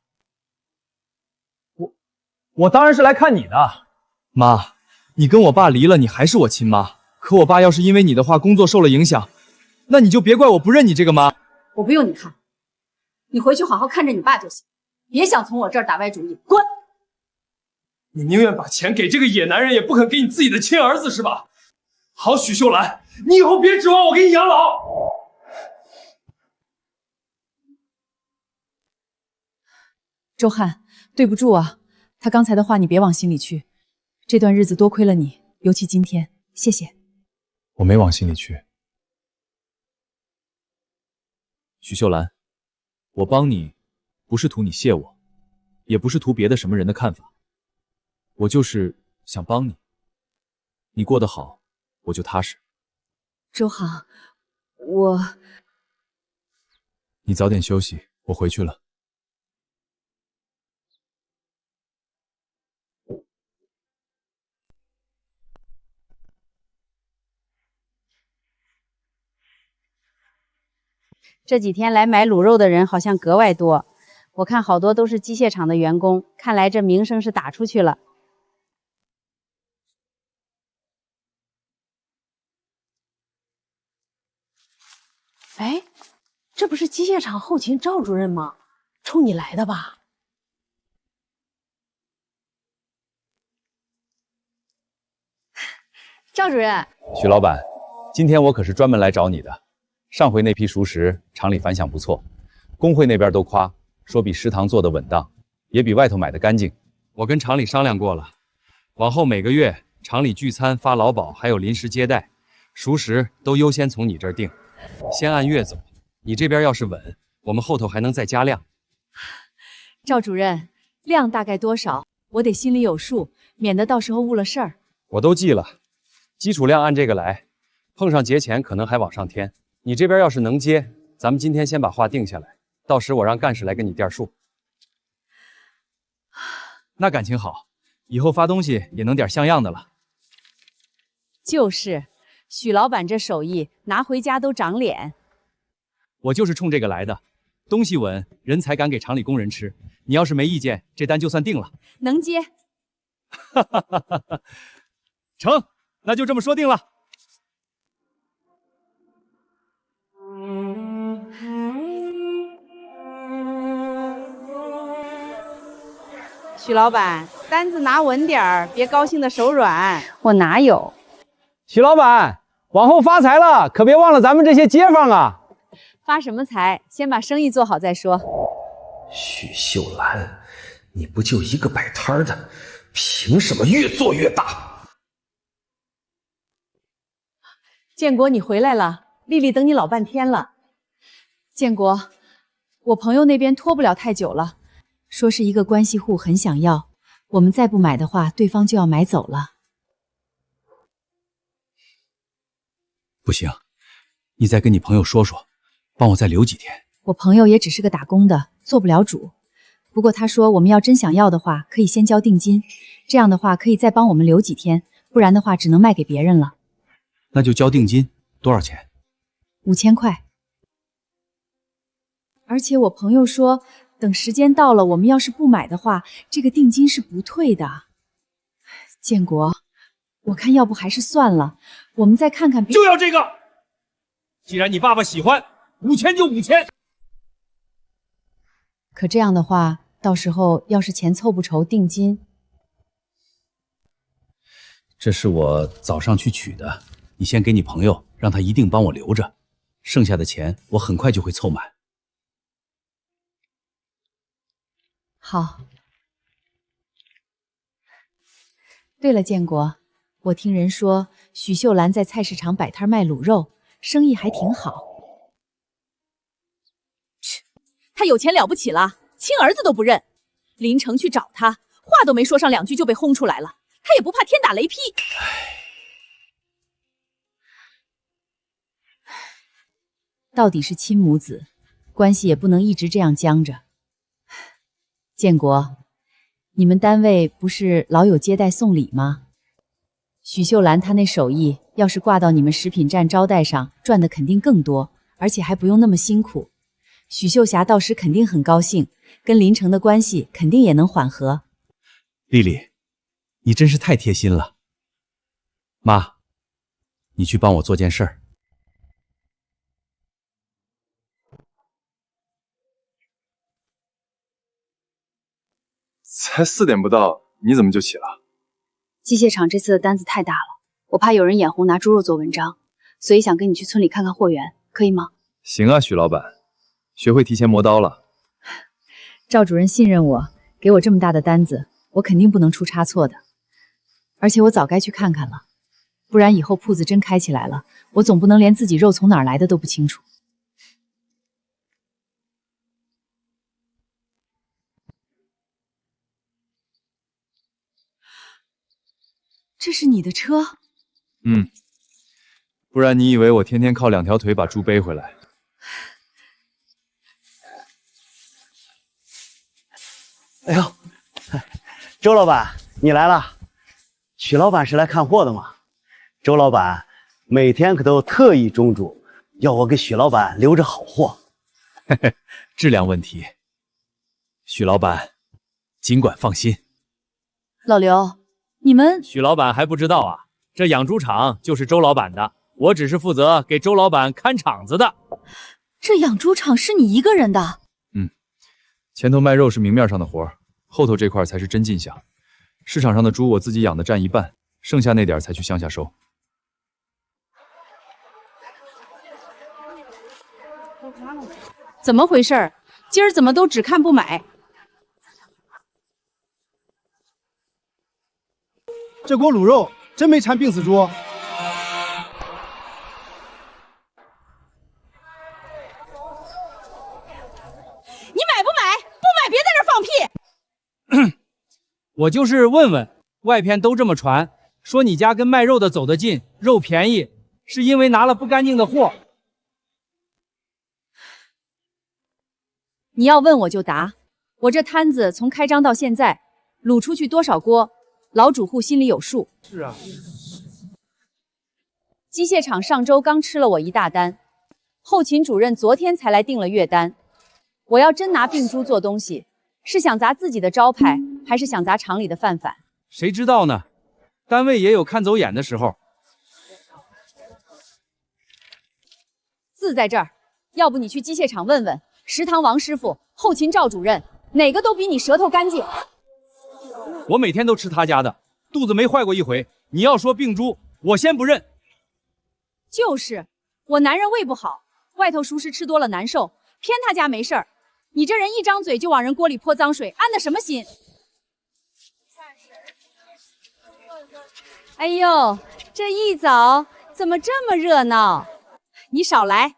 我当然是来看你的。妈，你跟我爸离了，你还是我亲妈。可我爸要是因为你的话工作受了影响，那你就别怪我不认你这个妈。我不用你看，你回去好好看着你爸就行，别想从我这儿打歪主意，滚！你宁愿把钱给这个野男人，也不肯给你自己的亲儿子是吧？好，许秀兰，你以后别指望我给你养老。周汉，对不住啊，他刚才的话你别往心里去。这段日子多亏了你，尤其今天，谢谢。我没往心里去。许秀兰，我帮你，不是图你谢我，也不是图别的什么人的看法，我就是想帮你。你过得好，我就踏实。周航，你早点休息，我回去了。这几天来买卤肉的人好像格外多，我看好多都是机械厂的员工，看来这名声是打出去了。哎，这不是机械厂后勤赵主任吗？冲你来的吧？赵主任，许老板，今天我可是专门来找你的。上回那批熟食，厂里反响不错，工会那边都夸，说比食堂做的稳当，也比外头买的干净。我跟厂里商量过了，往后每个月厂里聚餐发劳保，还有临时接待，熟食都优先从你这儿定，先按月走。你这边要是稳，我们后头还能再加量。赵主任，量大概多少？我得心里有数，免得到时候误了事儿。我都记了，基础量按这个来，碰上节前可能还往上添。你这边要是能接，咱们今天先把话定下来，到时我让干事来跟你垫数。那感情好，以后发东西也能点像样的了。就是，许老板这手艺拿回家都长脸。我就是冲这个来的，东西稳，人才敢给厂里工人吃。你要是没意见，这单就算定了。能接。成，那就这么说定了。许老板，单子拿稳点儿，别高兴的手软。我哪有？许老板，往后发财了，可别忘了咱们这些街坊啊！发什么财？先把生意做好再说。许秀兰，你不就一个摆摊的，凭什么越做越大？建国，你回来了，丽丽等你老半天了。建国，我朋友那边拖不了太久了，说是一个关系户很想要，我们再不买的话，对方就要买走了。不行，你再跟你朋友说说，帮我再留几天。我朋友也只是个打工的，做不了主。不过他说我们要真想要的话，可以先交定金，这样的话可以再帮我们留几天，不然的话只能卖给别人了。那就交定金，多少钱？5000块。而且我朋友说，等时间到了，我们要是不买的话，这个定金是不退的。建国，我看要不还是算了，我们再看看别。就要这个！既然你爸爸喜欢，5000就5000。可这样的话，到时候要是钱凑不筹定金，这是我早上去取的，你先给你朋友，让他一定帮我留着，剩下的钱我很快就会凑满。好。对了，建国，我听人说许秀兰在菜市场摆摊卖卤肉，生意还挺好。他有钱了不起了，亲儿子都不认。林城去找他，话都没说上2句就被轰出来了，他也不怕天打雷劈。到底是亲母子，关系也不能一直这样僵着。建国，你们单位不是老有接待送礼吗？许秀兰她那手艺，要是挂到你们食品站招待上，赚的肯定更多，而且还不用那么辛苦。许秀霞到时肯定很高兴，跟林城的关系肯定也能缓和。丽丽，你真是太贴心了。妈，你去帮我做件事儿。才4点不到，你怎么就起了？机械厂这次的单子太大了，我怕有人眼红拿猪肉做文章，所以想跟你去村里看看货源，可以吗？行啊，许老板，学会提前磨刀了。赵主任信任我，给我这么大的单子，我肯定不能出差错的。而且我早该去看看了，不然以后铺子真开起来了，我总不能连自己肉从哪儿来的都不清楚。这是你的车？不然你以为我天天靠2条腿把猪背回来？哎呦，周老板，你来了。许老板是来看货的吗？周老板每天可都特意叮嘱，要我给许老板留着好货。嘿嘿，质量问题，许老板尽管放心。老刘，你们许老板还不知道啊，这养猪场就是周老板的，我只是负责给周老板看场子的。这养猪场是你一个人的？前头卖肉是明面上的活，后头这块才是真进项。市场上的猪我自己养的占1半，剩下那点才去乡下收。怎么回事？今儿怎么都只看不买？这锅卤肉真没馋病死猪。你买不买？不买别在这放屁！我就是问问，外片都这么传，说你家跟卖肉的走得近，肉便宜，是因为拿了不干净的货。你要问我就答，我这摊子从开张到现在，卤出去多少锅，老主户心里有数。是啊，机械厂上周刚吃了我一大单，后勤主任昨天才来订了月单。我要真拿病猪做东西，是想砸自己的招牌，还是想砸厂里的饭碗？谁知道呢？单位也有看走眼的时候。字在这儿，要不你去机械厂问问，食堂王师傅、后勤赵主任，哪个都比你舌头干净。我每天都吃他家的，肚子没坏过一回。你要说病猪，我先不认。就是我男人胃不好，外头熟食吃多了难受，偏他家没事儿。你这人一张嘴就往人锅里泼脏水，安的什么心？哎呦，这一早怎么这么热闹？你少来！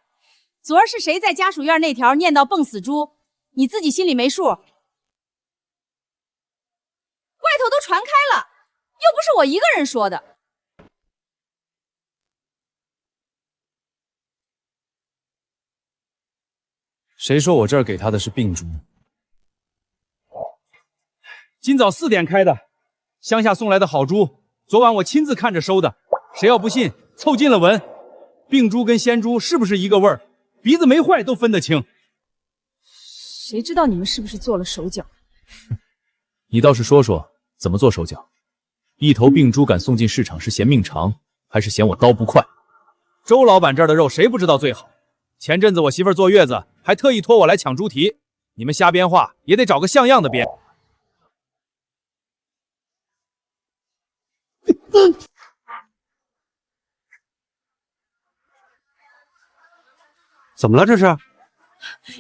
昨儿是谁在家属院那条念叨蹦死猪？你自己心里没数？外头都传开了，又不是我一个人说的。谁说我这儿给他的是病猪？今早4点开的，乡下送来的好猪，昨晚我亲自看着收的。谁要不信，凑近了闻，病猪跟鲜猪是不是一个味儿？鼻子没坏都分得清。谁知道你们是不是做了手脚？你倒是说说怎么做手脚？一头病猪敢送进市场，是嫌命长，还是嫌我刀不快？周老板这儿的肉谁不知道最好？前阵子我媳妇儿坐月子，还特意托我来抢猪蹄。你们瞎编话也得找个像样的编。怎么了？这是？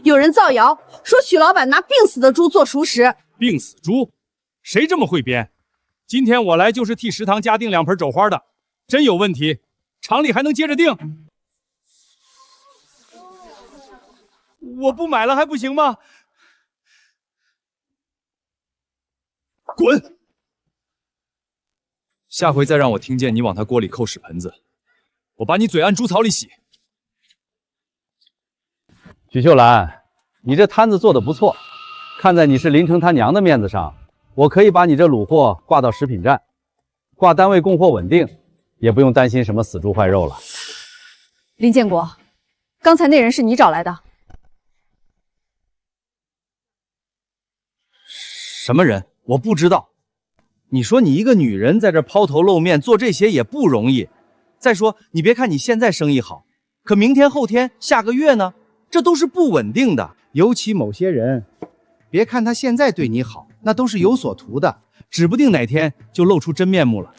有人造谣说许老板拿病死的猪做熟食。病死猪？谁这么会编？今天我来就是替食堂加订2盆肘花的，真有问题，厂里还能接着订？我不买了还不行吗？滚！下回再让我听见你往他锅里扣屎盆子，我把你嘴按猪槽里洗。许秀兰，你这摊子做得不错，看在你是林城他娘的面子上，我可以把你这卤货挂到食品站，挂单位供货稳定，也不用担心什么死猪坏肉了。林建国，刚才那人是你找来的？什么人？我不知道。你说你一个女人在这抛头露面做这些也不容易。再说，你别看你现在生意好，可明天后天下个月呢，这都是不稳定的。尤其某些人，别看他现在对你好，那都是有所图的，指不定哪天就露出真面目了。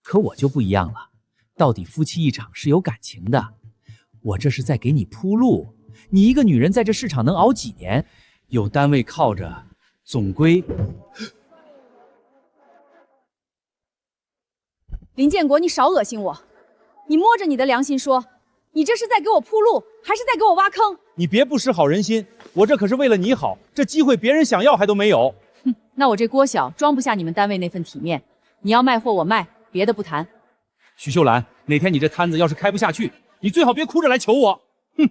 可我就不一样了，到底夫妻一场是有感情的，我这是在给你铺路。你一个女人在这市场能熬几年？有单位靠着，总归……林建国，你少恶心我！你摸着你的良心说，你这是在给我铺路，还是在给我挖坑？你别不识好人心，我这可是为了你好，这机会别人想要还都没有。哼，那我这锅小装不下你们单位那份体面。你要卖货我卖，别的不谈。许秀兰，哪天你这摊子要是开不下去，你最好别哭着来求我。哼！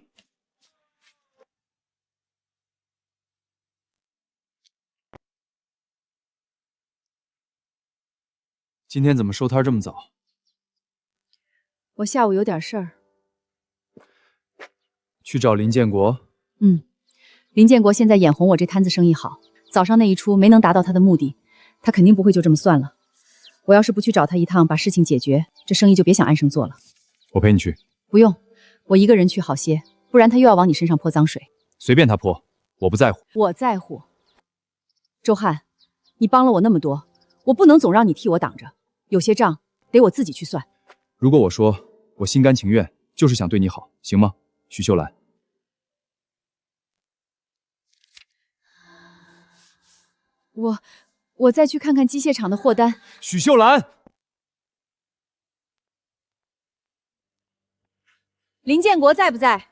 今天怎么收摊这么早？我下午有点事儿。去找林建国。林建国现在眼红我这摊子生意好，早上那一出没能达到他的目的，他肯定不会就这么算了。我要是不去找他一趟，把事情解决，这生意就别想安生做了。我陪你去。不用，我一个人去好些，不然他又要往你身上泼脏水。随便他泼，我不在乎。我在乎。周汉，你帮了我那么多，我不能总让你替我挡着，有些账得我自己去算。如果我说我心甘情愿，就是想对你好，行吗，许秀兰？我再去看看机械厂的货单。许秀兰，林建国在不在？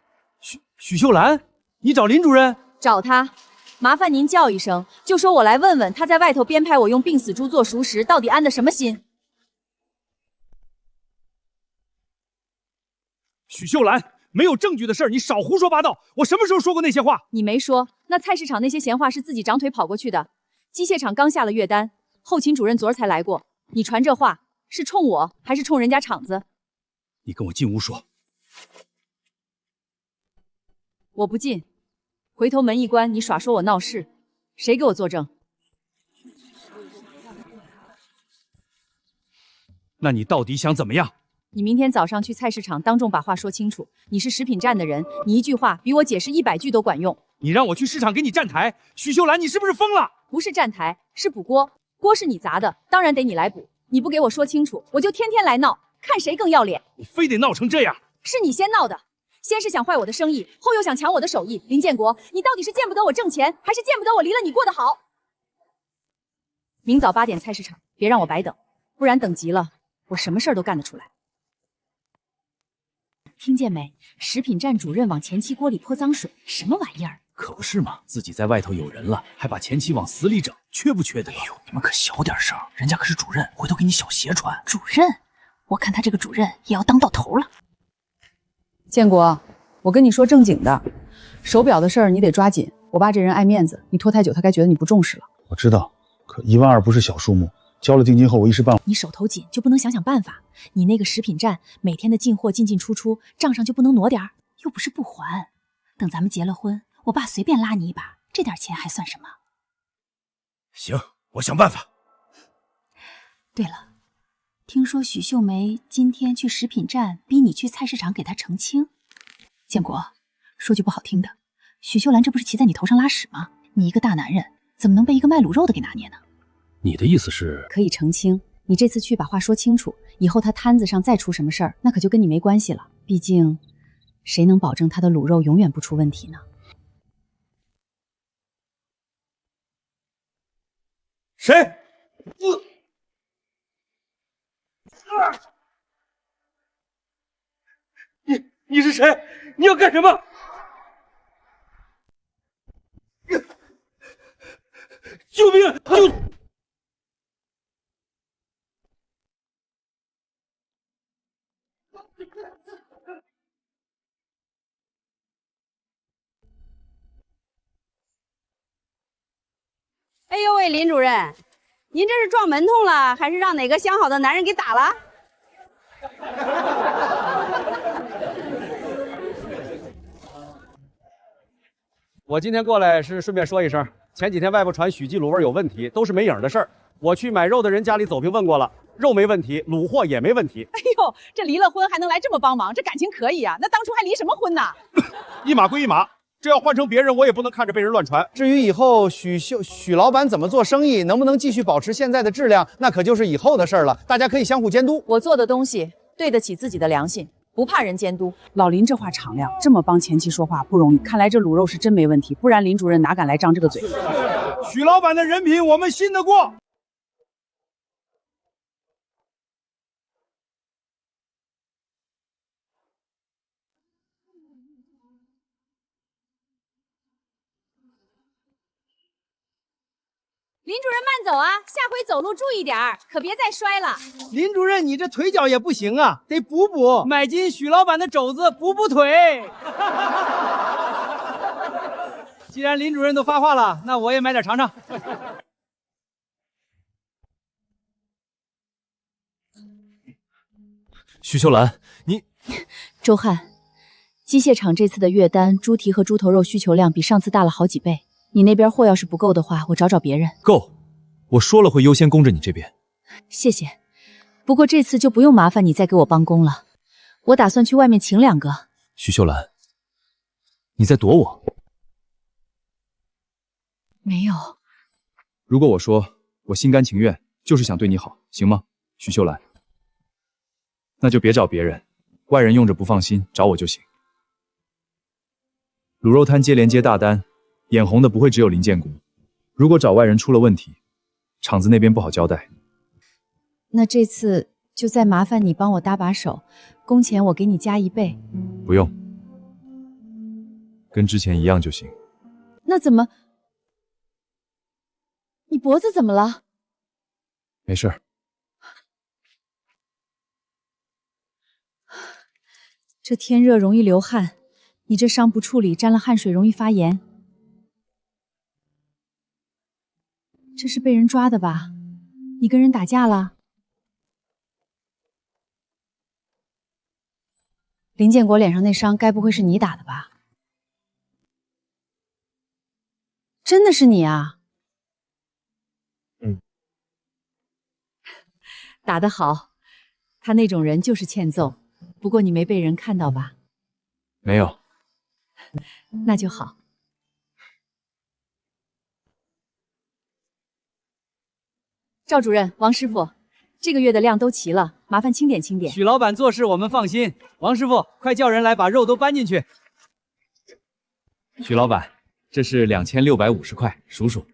许秀兰，你找林主任？找他，麻烦您叫一声，就说我来问问他在外头编排我用病死猪做熟食，到底安的什么心？许秀兰，没有证据的事儿你少胡说八道！我什么时候说过那些话？你没说，那菜市场那些闲话是自己长腿跑过去的。机械厂刚下了月单，后勤主任昨儿才来过。你传这话是冲我，还是冲人家厂子？你跟我进屋说。我不进，回头门一关，你耍说我闹事，谁给我作证？那你到底想怎么样？你明天早上去菜市场当众把话说清楚。你是食品站的人，你一句话比我解释100句都管用。你让我去市场给你站台，许秀兰，你是不是疯了？不是站台，是补锅，锅是你砸的，当然得你来补。你不给我说清楚，我就天天来闹，看谁更要脸。你非得闹成这样？是你先闹的，先是想坏我的生意，后又想抢我的手艺。林建国，你到底是见不得我挣钱，还是见不得我离了你过得好？明早8点菜市场，别让我白等，不然等急了，我什么事儿都干得出来。听见没？食品站主任往前妻锅里泼脏水，什么玩意儿？可不是嘛，自己在外头有人了，还把前妻往死里整，缺不缺德？哎呦，你们可小点声，人家可是主任，回头给你小鞋穿。主任，我看他这个主任也要当到头了。建国，我跟你说正经的，手表的事儿你得抓紧。我爸这人爱面子，你拖太久，他该觉得你不重视了。我知道，可12000不是小数目，交了定金后我一时半会……你手头紧就不能想想办法？你那个食品站每天的进货进进出出，账上就不能挪点儿？又不是不还，等咱们结了婚，我爸随便拉你一把，这点钱还算什么？行，我想办法。对了，听说许秀梅今天去食品站逼你去菜市场给她澄清。建国，说句不好听的，许秀兰这不是骑在你头上拉屎吗？你一个大男人，怎么能被一个卖卤肉的给拿捏呢？你的意思是可以澄清，你这次去把话说清楚，以后他摊子上再出什么事儿，那可就跟你没关系了。毕竟，谁能保证他的卤肉永远不出问题呢？谁？你是谁？你要干什么？救命！哎呦喂，林主任，您这是撞门痛了，还是让哪个相好的男人给打了？我今天过来是顺便说一声，前几天外部传许记卤味有问题，都是没影的事儿。我去买肉的人家里走平问过了，肉没问题，卤货也没问题。哎呦，这离了婚还能来这么帮忙，这感情可以啊！那当初还离什么婚呢？一码归一码，这要换成别人，我也不能看着被人乱传。至于以后许老板怎么做生意，能不能继续保持现在的质量，那可就是以后的事儿了。大家可以相互监督。我做的东西对得起自己的良心，不怕人监督。老林这话敞亮，这么帮前妻说话不容易，看来这卤肉是真没问题，不然林主任哪敢来张这个嘴？许老板的人品我们信得过。林主任慢走啊，下回走路注意点儿，可别再摔了。林主任，你这腿脚也不行啊，得补补，买进许老板的肘子补补腿。既然林主任都发话了，那我也买点尝尝。许秀兰，你周汉，机械厂这次的月单，猪蹄和猪头肉需求量比上次大了好几倍。你那边货要是不够的话，我找找别人。够，我说了会优先供着你这边。谢谢，不过这次就不用麻烦你再给我帮工了，我打算去外面请2个。许秀兰，你在躲我？没有。如果我说我心甘情愿，就是想对你好，行吗？许秀兰，那就别找别人，外人用着不放心，找我就行。卤肉摊接连接大单，眼红的不会只有林建国，如果找外人出了问题，厂子那边不好交代。那这次就再麻烦你帮我搭把手，工钱我给你加1倍。不用，跟之前一样就行。那怎么？你脖子怎么了？没事儿。这天热容易流汗，你这伤不处理，沾了汗水容易发炎。这是被人抓的吧？你跟人打架了？林建国脸上那伤，该不会是你打的吧？真的是你啊！打得好，他那种人就是欠揍。不过你没被人看到吧？没有。那就好。赵主任、王师傅，这个月的量都齐了，麻烦清点清点。许老板做事我们放心。王师傅，快叫人来把肉都搬进去。许老板，这是2650块，数数。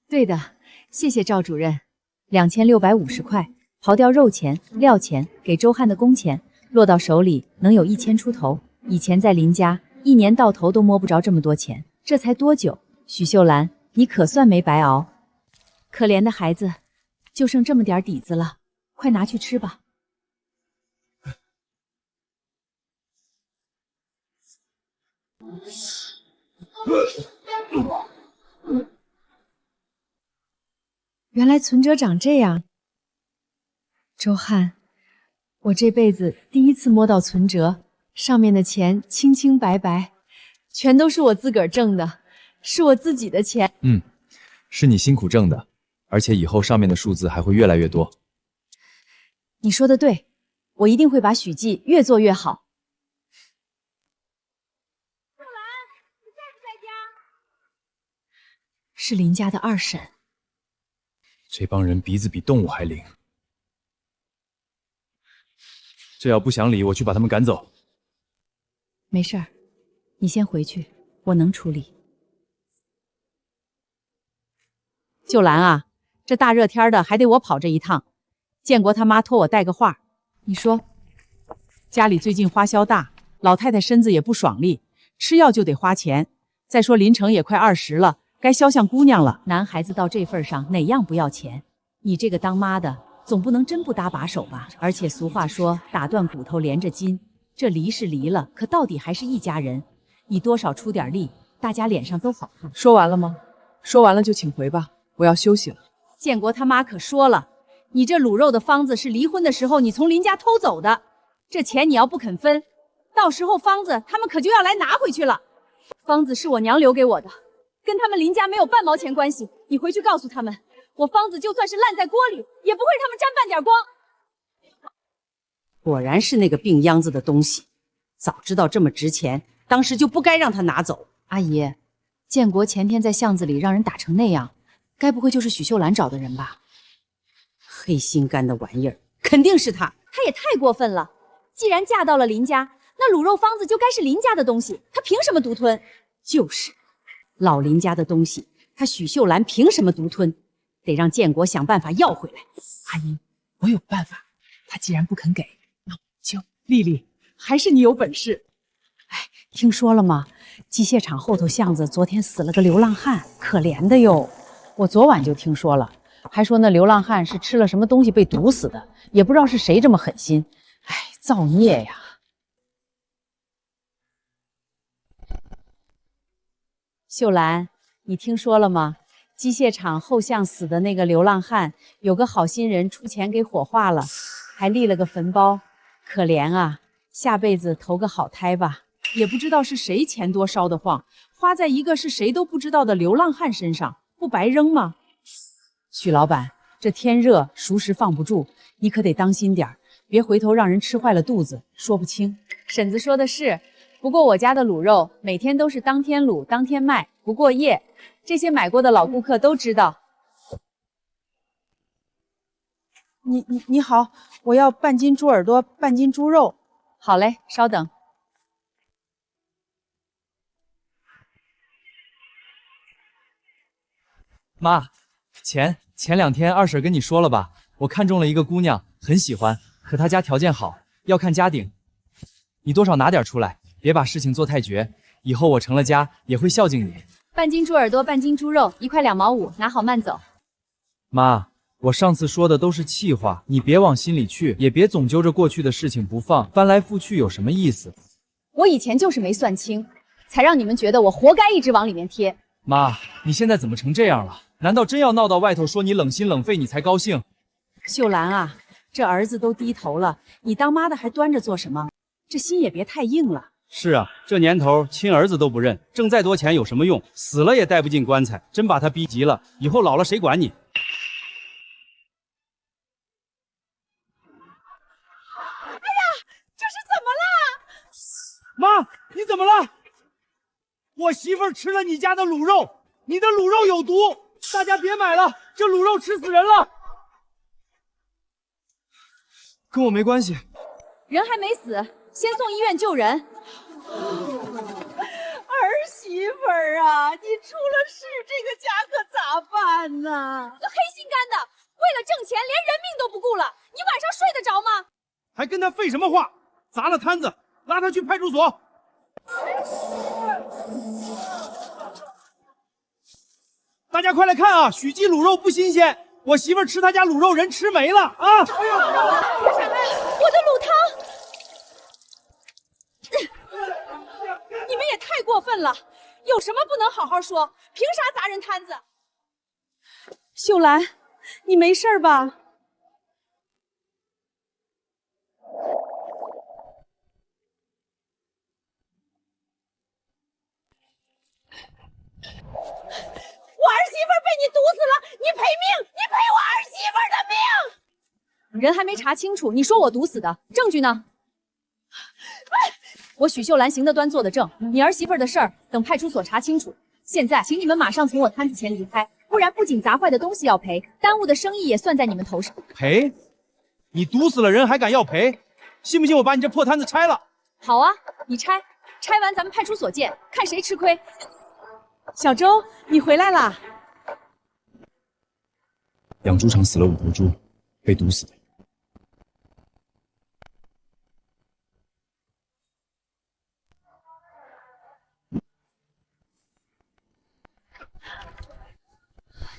对的，谢谢赵主任。2650块，刨掉肉钱、料钱，给周汉的工钱，落到手里能有1000出头。以前在林家，1年到头都摸不着这么多钱，这才多久？许秀兰，你可算没白熬。可怜的孩子，就剩这么点底子了，快拿去吃吧。原来存折长这样。周汉，我这辈子第一次摸到存折，上面的钱清清白白，全都是我自个儿挣的，是我自己的钱。是你辛苦挣的，而且以后上面的数字还会越来越多。你说的对，我一定会把许记越做越好。秀兰，你在不在家？是林家的二婶。这帮人鼻子比动物还灵。这要不想理，我去把他们赶走。没事儿，你先回去，我能处理。秀兰啊，这大热天的还得我跑这一趟。建国他妈托我带个话，你说，家里最近花销大，老太太身子也不爽利，吃药就得花钱。再说林城也快20了，该肖像姑娘了。男孩子到这份上，哪样不要钱？你这个当妈的，总不能真不搭把手吧？而且俗话说，打断骨头连着筋，这离是离了，可到底还是一家人。你多少出点力，大家脸上都好看。说完了吗？说完了就请回吧，我要休息了。建国他妈可说了，你这卤肉的方子是离婚的时候你从林家偷走的，这钱你要不肯分，到时候方子他们可就要来拿回去了。方子是我娘留给我的，跟他们林家没有半毛钱关系。你回去告诉他们，我方子就算是烂在锅里，也不会他们沾半点光。果然是那个病秧子的东西，早知道这么值钱，当时就不该让他拿走。阿姨，建国前天在巷子里让人打成那样，该不会就是许秀兰找的人吧？黑心肝的玩意儿，肯定是他。他也太过分了！既然嫁到了林家，那卤肉方子就该是林家的东西，他凭什么独吞？就是老林家的东西，他许秀兰凭什么独吞？得让建国想办法要回来。阿姨，我有办法。他既然不肯给，那我就……丽丽，还是你有本事。哎，听说了吗？机械厂后头巷子昨天死了个流浪汉，可怜的哟。我昨晚就听说了，还说那流浪汉是吃了什么东西被毒死的，也不知道是谁这么狠心。哎，造孽呀！秀兰，你听说了吗？机械厂后巷死的那个流浪汉，有个好心人出钱给火化了，还立了个坟包。可怜啊，下辈子投个好胎吧。也不知道是谁钱多烧得慌，花在一个是谁都不知道的流浪汉身上，不白扔吗？许老板，这天热，熟食放不住，你可得当心点，别回头让人吃坏了肚子，说不清。婶子说的是，不过我家的卤肉每天都是当天卤当天卖，不过夜。这些买过的老顾客都知道。你好，我要半斤猪耳朵，半斤猪肉。好嘞，稍等。妈，前2天二婶跟你说了吧，我看中了一个姑娘，很喜欢，可她家条件好，要看家底。你多少拿点出来，别把事情做太绝，以后我成了家也会孝敬你。半斤猪耳朵，半斤猪肉，1块2毛5，拿好慢走。妈，我上次说的都是气话，你别往心里去，也别总揪着过去的事情不放，翻来覆去有什么意思？我以前就是没算清，才让你们觉得我活该一直往里面贴。妈，你现在怎么成这样了？难道真要闹到外头说你冷心冷肺你才高兴？秀兰啊，这儿子都低头了，你当妈的还端着做什么？这心也别太硬了。是啊，这年头亲儿子都不认，挣再多钱有什么用？死了也带不进棺材，真把他逼急了，以后老了谁管你？哎呀，这是怎么了？妈，你怎么了？我媳妇儿吃了你家的卤肉，你的卤肉有毒，大家别买了，这卤肉吃死人了。跟我没关系，人还没死，先送医院救人。儿媳妇儿啊，你出了事，这个家可咋办呢？这黑心肝的，为了挣钱连人命都不顾了，你晚上睡得着吗？还跟他废什么话？砸了摊子，拉他去派出所。大家快来看啊！许记卤肉不新鲜，我媳妇儿吃他家卤肉人吃没了啊！哎呦，我的卤汤！你们也太过分了，有什么不能好好说？凭啥砸人摊子？秀兰，你没事吧？我儿媳妇被你毒死了，你赔命！你赔我儿媳妇的命！人还没查清楚，你说我毒死的，证据呢？我许秀兰行得端坐得正，你儿媳妇的事儿等派出所查清楚。现在，请你们马上从我摊子前离开，不然不仅砸坏的东西要赔，耽误的生意也算在你们头上。赔？你毒死了人还敢要赔？信不信我把你这破摊子拆了？好啊，你拆，拆完咱们派出所见，看谁吃亏。小周，你回来啦！养猪场死了5头猪，被毒死的。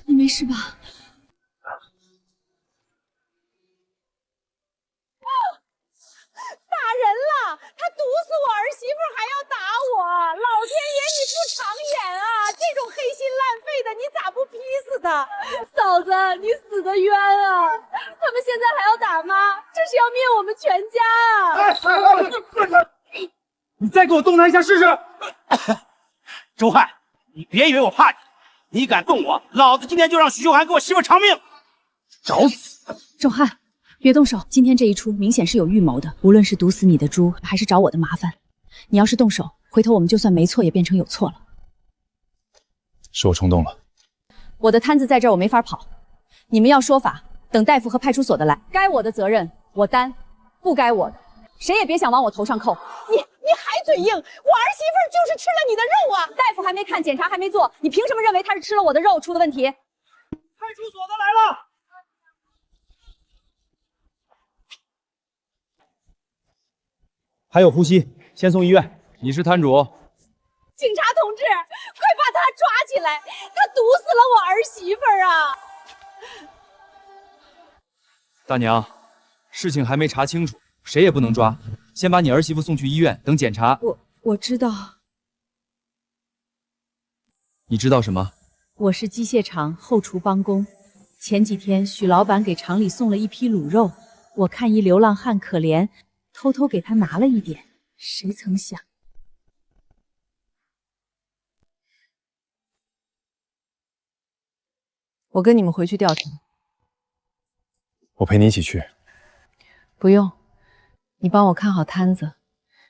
你没事吧？打人了！他毒死我儿媳妇还要打我！老天爷，你不长眼啊！这种黑心烂肺的，你咋不劈死他？嫂子，你死的冤啊！他们现在还要打妈，这是要灭我们全家啊！你再给我动他一下试试！周汉，你别以为我怕你，你敢动我，老子今天就让许秀涵给我媳妇偿命！找死！周汉，别动手，今天这一出明显是有预谋的，无论是毒死你的猪，还是找我的麻烦，你要是动手，回头我们就算没错，也变成有错了。是我冲动了。我的摊子在这儿，我没法跑。你们要说法，等大夫和派出所的来，该我的责任我担，不该我的，谁也别想往我头上扣。你还嘴硬！我儿媳妇就是吃了你的肉啊！大夫还没看，检查还没做，你凭什么认为他是吃了我的肉出的问题？派出所的来了！还有呼吸，先送医院。你是摊主？警察同志，快把他抓起来！他毒死了我儿媳妇啊！大娘，事情还没查清楚，谁也不能抓。先把你儿媳妇送去医院，等检查。我知道。你知道什么？我是机械厂后厨帮工。前几天许老板给厂里送了一批卤肉，我看一流浪汉可怜，偷偷给他拿了一点。谁曾想，我跟你们回去调查。我陪你一起去。不用，你帮我看好摊子，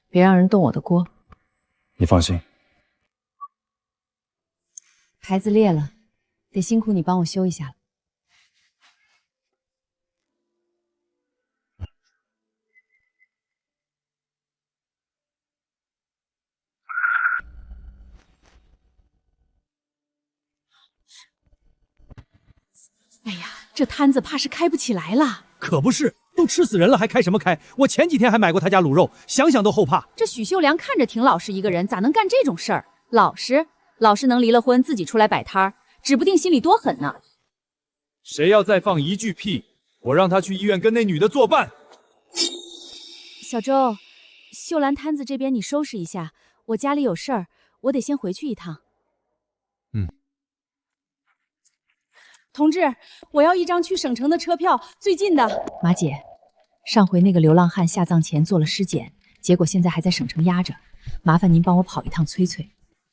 别让人动我的锅。你放心。牌子裂了，得辛苦你帮我修一下了。哎呀，这摊子怕是开不起来了。可不是，都吃死人了还开什么开？我前几天还买过他家卤肉，想想都后怕。这许秀良看着挺老实一个人，咋能干这种事儿？老实能离了婚自己出来摆摊儿，指不定心里多狠呢。谁要再放一句屁，我让他去医院跟那女的作伴。小周，秀兰摊子这边你收拾一下，我家里有事儿，我得先回去一趟。同志，我要一张去省城的车票，最近的。马姐，上回那个流浪汉下葬前做了尸检，结果现在还在省城压着，麻烦您帮我跑一趟催催。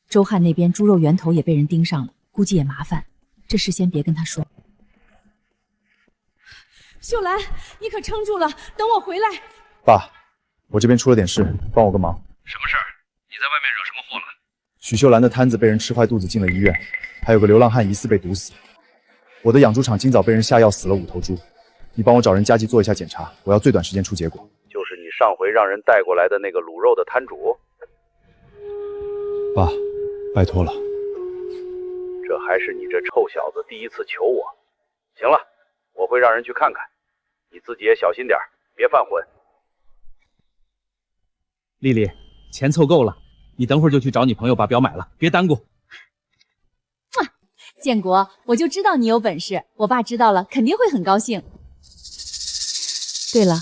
周汉那边猪肉源头也被人盯上了，估计也麻烦，这事先别跟他说。秀兰，你可撑住了，等我回来。爸，我这边出了点事，帮我个忙。什么事儿？你在外面惹什么祸了？许秀兰的摊子被人吃坏肚子进了医院，还有个流浪汉疑似被毒死。我的养猪场今早被人下药死了5头猪，你帮我找人加急做一下检查，我要最短时间出结果。就是你上回让人带过来的那个卤肉的摊主。爸，拜托了。这还是你这臭小子第一次求我。行了，我会让人去看看，你自己也小心点，别犯浑。丽丽，钱凑够了，你等会儿就去找你朋友把表买了，别耽误。建国，我就知道你有本事，我爸知道了肯定会很高兴。对了，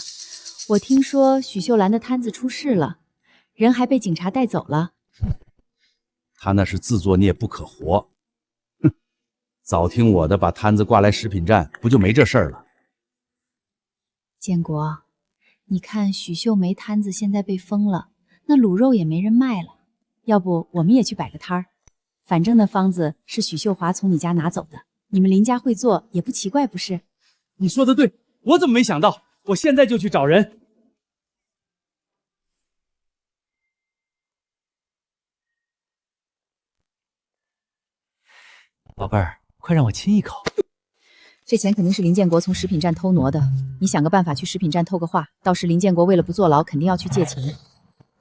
我听说许秀兰的摊子出事了，人还被警察带走了。他那是自作孽不可活。哼，早听我的，把摊子挂来食品站，不就没这事儿了？建国，你看许秀梅摊子现在被封了，那卤肉也没人卖了，要不我们也去摆个摊儿？反正那方子是许秀华从你家拿走的，你们林家会做也不奇怪，不是？你说的对，我怎么没想到？我现在就去找人。宝贝儿，快让我亲一口。这钱肯定是林建国从食品站偷挪的，你想个办法去食品站透个话，到时林建国为了不坐牢，肯定要去借钱。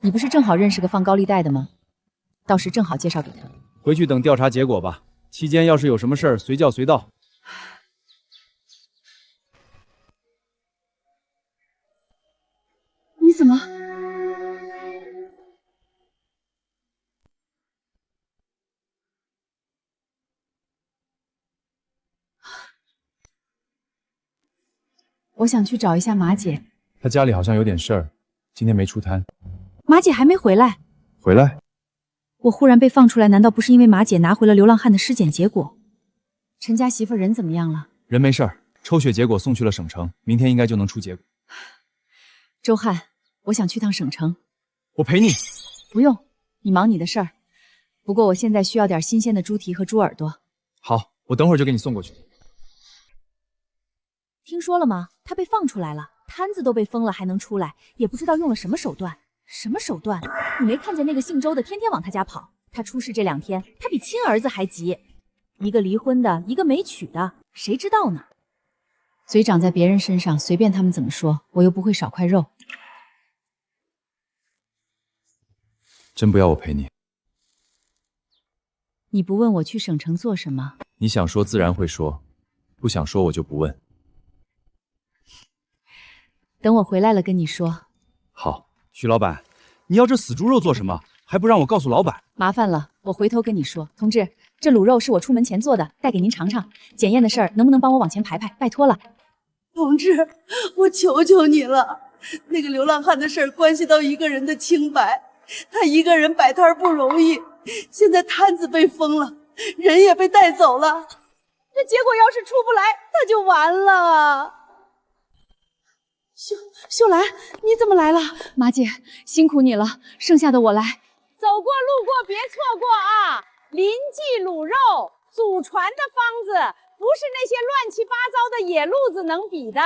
你不是正好认识个放高利贷的吗？到时正好介绍给他。回去等调查结果吧，期间要是有什么事儿，随叫随到。你怎么？我想去找一下马姐。他家里好像有点事儿，今天没出摊。马姐还没回来。回来？我忽然被放出来，难道不是因为马姐拿回了流浪汉的尸检结果？陈家媳妇人怎么样了？人没事儿，抽血结果送去了省城，明天应该就能出结果。周汉，我想去趟省城。我陪你。不用，你忙你的事儿。不过我现在需要点新鲜的猪蹄和猪耳朵。好，我等会儿就给你送过去。听说了吗？他被放出来了，摊子都被封了还能出来，也不知道用了什么手段。什么手段？你没看见那个姓周的天天往他家跑？他出事这2天，他比亲儿子还急。一个离婚的，一个没娶的，谁知道呢？嘴长在别人身上，随便他们怎么说，我又不会少块肉。真不要我陪你？你不问我去省城做什么？你想说自然会说，不想说我就不问。等我回来了跟你说。好。徐老板，你要这死猪肉做什么？还不让我告诉老板？麻烦了，我回头跟你说。同志，这卤肉是我出门前做的，带给您尝尝。检验的事儿能不能帮我往前排排？拜托了。同志，我求求你了，那个流浪汉的事儿关系到一个人的清白，他一个人摆摊不容易，现在摊子被封了，人也被带走了，这结果要是出不来，他就完了。秀兰，你怎么来了？马姐，辛苦你了，剩下的我来。走过路过别错过啊！临记卤肉祖传的方子，不是那些乱七八糟的野路子能比的。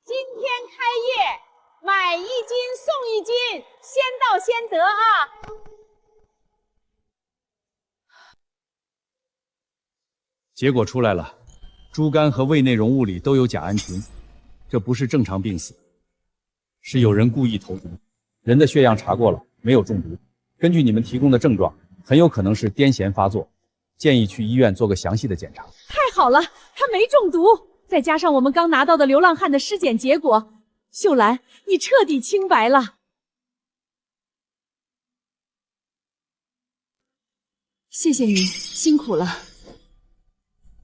今天开业，买1斤送1斤，先到先得啊！结果出来了，猪肝和胃内容物里都有甲胺群。这不是正常病死，是有人故意投毒。人的血样查过了，没有中毒。根据你们提供的症状，很有可能是癫痫发作，建议去医院做个详细的检查。太好了，他没中毒，再加上我们刚拿到的流浪汉的尸检结果，秀兰，你彻底清白了。谢谢你，辛苦了。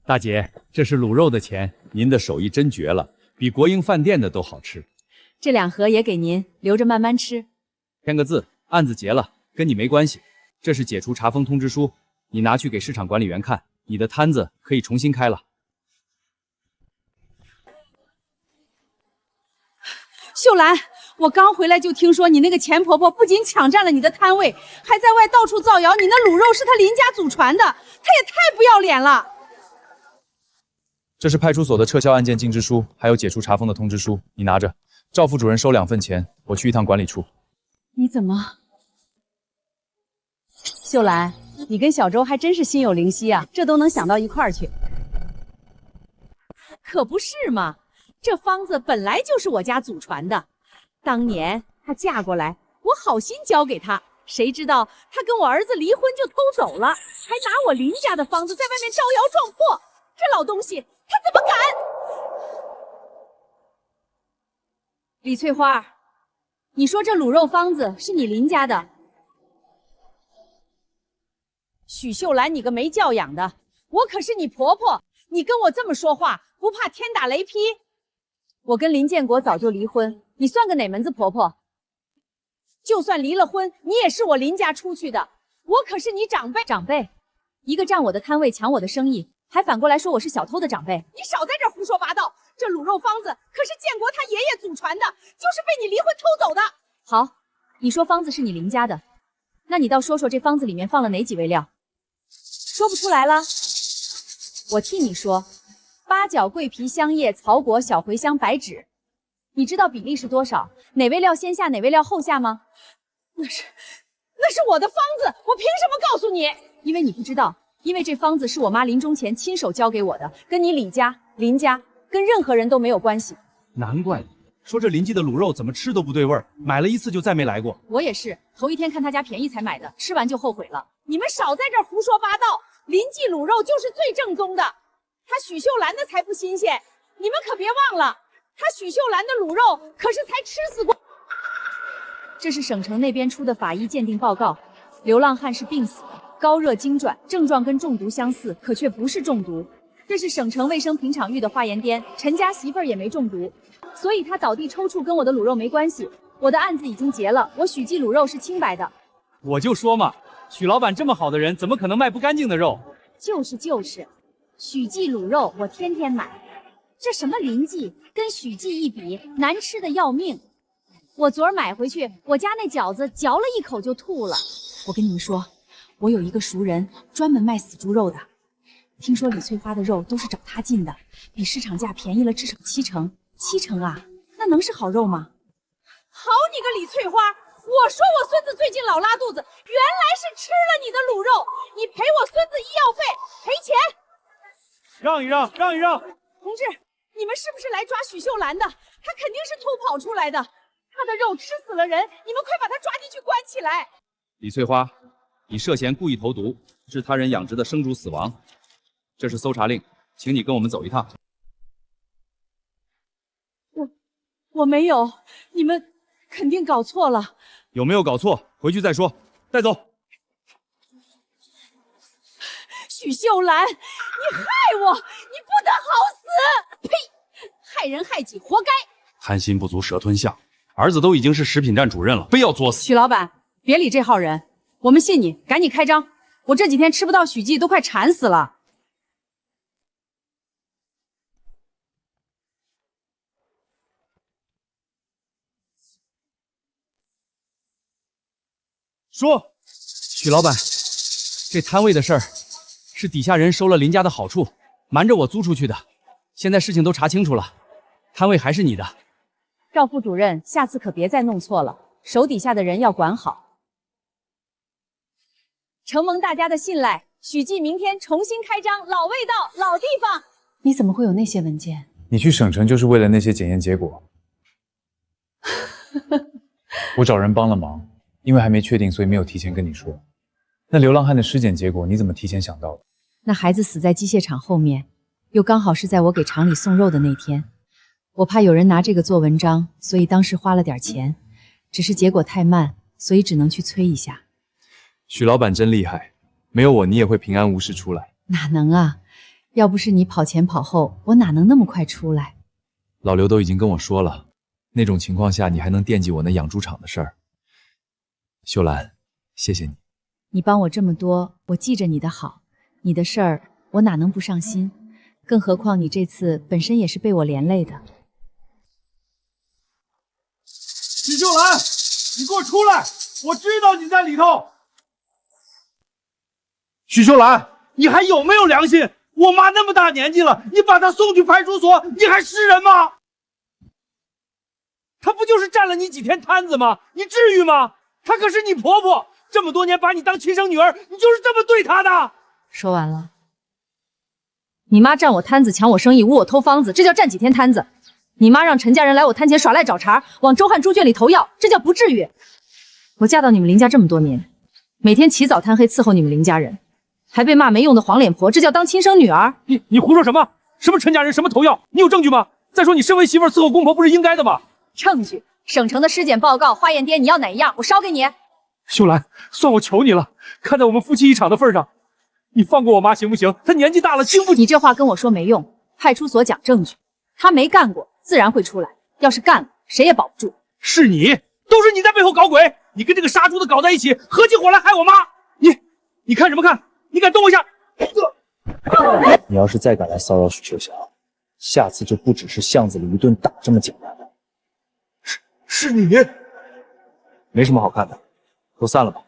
大姐，这是卤肉的钱，您的手艺真绝了。比国营饭店的都好吃，这2盒也给您，留着慢慢吃。签个字，案子结了，跟你没关系。这是解除查封通知书，你拿去给市场管理员看，你的摊子可以重新开了。秀兰，我刚回来就听说你那个钱婆婆不仅抢占了你的摊位，还在外到处造谣，你那卤肉是她林家祖传的，她也太不要脸了。这是派出所的撤销案件禁制书，还有解除查封的通知书，你拿着。赵副主任收2份钱，我去一趟管理处。你怎么？秀兰，你跟小周还真是心有灵犀啊，这都能想到一块儿去。可不是嘛，这方子本来就是我家祖传的，当年她嫁过来，我好心交给她，谁知道她跟我儿子离婚就偷走了，还拿我林家的方子在外面招摇撞破，这老东西！他怎么敢？李翠花，你说这卤肉方子是你林家的？许秀兰，你个没教养的！我可是你婆婆，你跟我这么说话，不怕天打雷劈？我跟林建国早就离婚，你算个哪门子婆婆？就算离了婚，你也是我林家出去的。我可是你长辈。长辈，一个占我的摊位抢我的生意，还反过来说我是小偷的长辈。你少在这胡说八道！这卤肉方子可是建国他爷爷祖传的，就是被你离婚偷走的。好，你说方子是你林家的，那你倒说说这方子里面放了哪几味料？说不出来了？我替你说，八角、桂皮、香叶、草果、小茴香、白芷，你知道比例是多少？哪味料先下，哪味料后下吗？那是我的方子，我凭什么告诉你？因为你不知道，因为这方子是我妈临终前亲手交给我的，跟你李家、林家，跟任何人都没有关系。难怪说这林记的卤肉怎么吃都不对味儿，买了一次就再没来过。我也是，头一天看他家便宜才买的，吃完就后悔了。你们少在这胡说八道！林记卤肉就是最正宗的，他许秀兰的才不新鲜。你们可别忘了，他许秀兰的卤肉可是才吃死过。这是省城那边出的法医鉴定报告，流浪汉是病死的，高热惊转，症状跟中毒相似，可却不是中毒。这是省城卫生品厂域的化验颠，陈家媳妇儿也没中毒，所以他倒地抽搐跟我的卤肉没关系。我的案子已经结了，我许记卤肉是清白的。我就说嘛，许老板这么好的人，怎么可能卖不干净的肉？就是，许记卤肉我天天买，这什么林记跟许记一比，难吃的要命。我昨儿买回去，我家那饺子嚼了一口就吐了。我跟你们说，我有一个熟人，专门卖死猪肉的。听说李翠花的肉都是找他进的，比市场价便宜了至少70%。70%啊，那能是好肉吗？好你个李翠花！我说我孙子最近老拉肚子，原来是吃了你的卤肉，你赔我孙子医药费，赔钱！让一让，让一让！同志，你们是不是来抓许秀兰的？她肯定是偷跑出来的，她的肉吃死了人，你们快把她抓进去关起来！李翠花，你涉嫌故意投毒，致他人养殖的生猪死亡，这是搜查令，请你跟我们走一趟。我没有，你们肯定搞错了。有没有搞错？回去再说。带走。许秀兰，你害我，你不得好死！呸！害人害己，活该！贪心不足蛇吞象，儿子都已经是食品站主任了，非要作死。许老板，别理这号人，我们信你，赶紧开张。我这几天吃不到许记，都快馋死了。说，许老板，这摊位的事儿是底下人收了林家的好处，瞒着我租出去的。现在事情都查清楚了，摊位还是你的。赵副主任，下次可别再弄错了，手底下的人要管好。承蒙大家的信赖，许记明天重新开张，老味道，老地方。你怎么会有那些文件？你去省城就是为了那些检验结果。我找人帮了忙。因为还没确定，所以没有提前跟你说。那流浪汉的尸检结果你怎么提前想到的？那孩子死在机械厂后面，又刚好是在我给厂里送肉的那天。我怕有人拿这个做文章，所以当时花了点钱，只是结果太慢，所以只能去催一下。许老板真厉害，没有我你也会平安无事出来。哪能啊？要不是你跑前跑后，我哪能那么快出来？老刘都已经跟我说了，那种情况下你还能惦记我那养猪场的事儿。秀兰，谢谢你。你帮我这么多，我记着你的好，你的事儿我哪能不上心？更何况你这次本身也是被我连累的。许秀兰，你给我出来！我知道你在里头。许秀兰，你还有没有良心？我妈那么大年纪了，你把她送去派出所，你还是人吗？她不就是占了你几天摊子吗？你至于吗？她可是你婆婆，这么多年把你当亲生女儿，你就是这么对她的。说完了。你妈占我摊子，抢我生意，诬我偷方子，这叫占几天摊子？你妈让陈家人来我摊前耍赖找茬，往周汉猪圈里投药，这叫不至于。我嫁到你们林家这么多年，每天起早贪黑伺候你们林家人，还被骂没用的黄脸婆，这叫当亲生女儿？你胡说什么？什么陈家人，什么投药？你有证据吗？再说你身为媳妇伺候公婆不是应该的吗？证据。省城的尸检报告、化验颠，你要哪一样？我烧给你。秀兰，算我求你了，看在我们夫妻一场的份上，你放过我妈行不行？她年纪大了，经不起。你这话跟我说没用，派出所讲证据，她没干过，自然会出来。要是干了，谁也保不住。是你，都是你在背后搞鬼，你跟这个杀猪的搞在一起，合起伙来害我妈。你你看什么看？你敢动我一下？你要是再敢来骚扰许秀霞，下次就不只是巷子里一顿打这么简单了。是你，没什么好看的，都散了吧。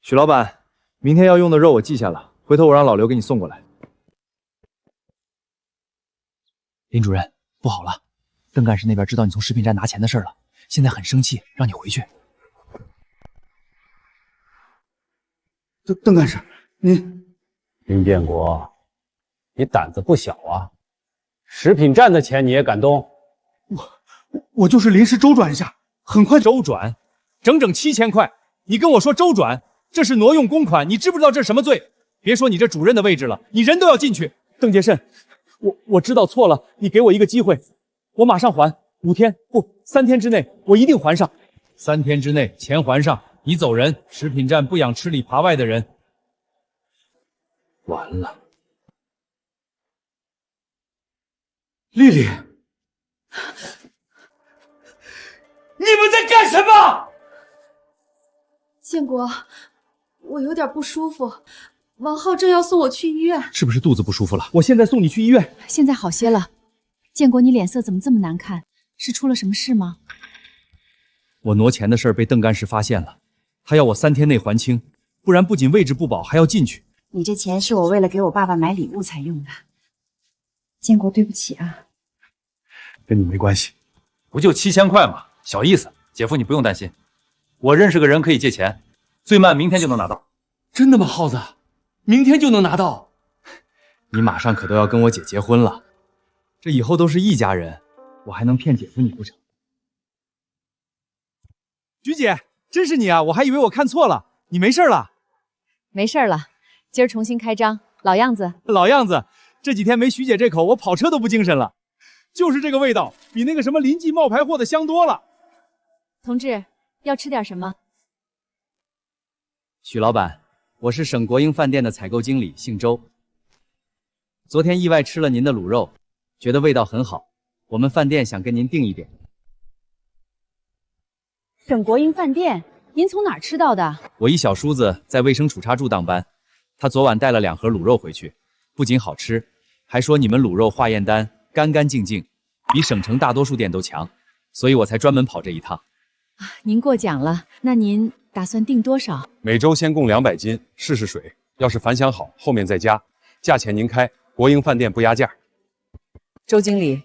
许老板，明天要用的肉我记下了，回头我让老刘给你送过来。林主任，不好了，邓干事那边知道你从食品站拿钱的事了，现在很生气，让你回去。邓干事，林建国，你胆子不小啊！食品站的钱你也敢动？我就是临时周转一下，很快周转，整整7000块，你跟我说周转，这是挪用公款，你知不知道这是什么罪？别说你这主任的位置了，你人都要进去。邓杰慎，我知道错了，你给我一个机会，我马上还，5天不3天之内，我一定还上。3天之内钱还上，你走人。食品站不养吃里扒外的人。完了，丽丽，你们在干什么？建国，我有点不舒服，王浩正要送我去医院。是不是肚子不舒服了？我现在送你去医院。现在好些了。建国，你脸色怎么这么难看？是出了什么事吗？我挪钱的事被邓干事发现了，他要我3天内还清，不然不仅位置不保，还要进去。你这钱是我为了给我爸爸买礼物才用的，建国，对不起啊。跟你没关系，不就7000块吗？小意思，姐夫你不用担心，我认识个人可以借钱，最慢明天就能拿到。真的吗，耗子？明天就能拿到？你马上可都要跟我姐结婚了，这以后都是一家人，我还能骗姐夫你不成？徐姐，真是你啊！我还以为我看错了，你没事了？没事了，今儿重新开张，老样子。老样子，这几天没徐姐这口，我跑车都不精神了。就是这个味道，比那个什么临记冒牌货的香多了。同志，要吃点什么？许老板，我是省国营饭店的采购经理，姓周。昨天意外吃了您的卤肉，觉得味道很好，我们饭店想跟您订一点。省国营饭店，您从哪儿吃到的？我一小叔子在卫生处查处当班，他昨晚带了2盒卤肉回去，不仅好吃，还说你们卤肉化验单干干净净，比省城大多数店都强，所以我才专门跑这一趟。您过奖了，那您打算订多少？每周先供200斤，试试水，要是反响好，后面再加，价钱您开，国营饭店不压价。周经理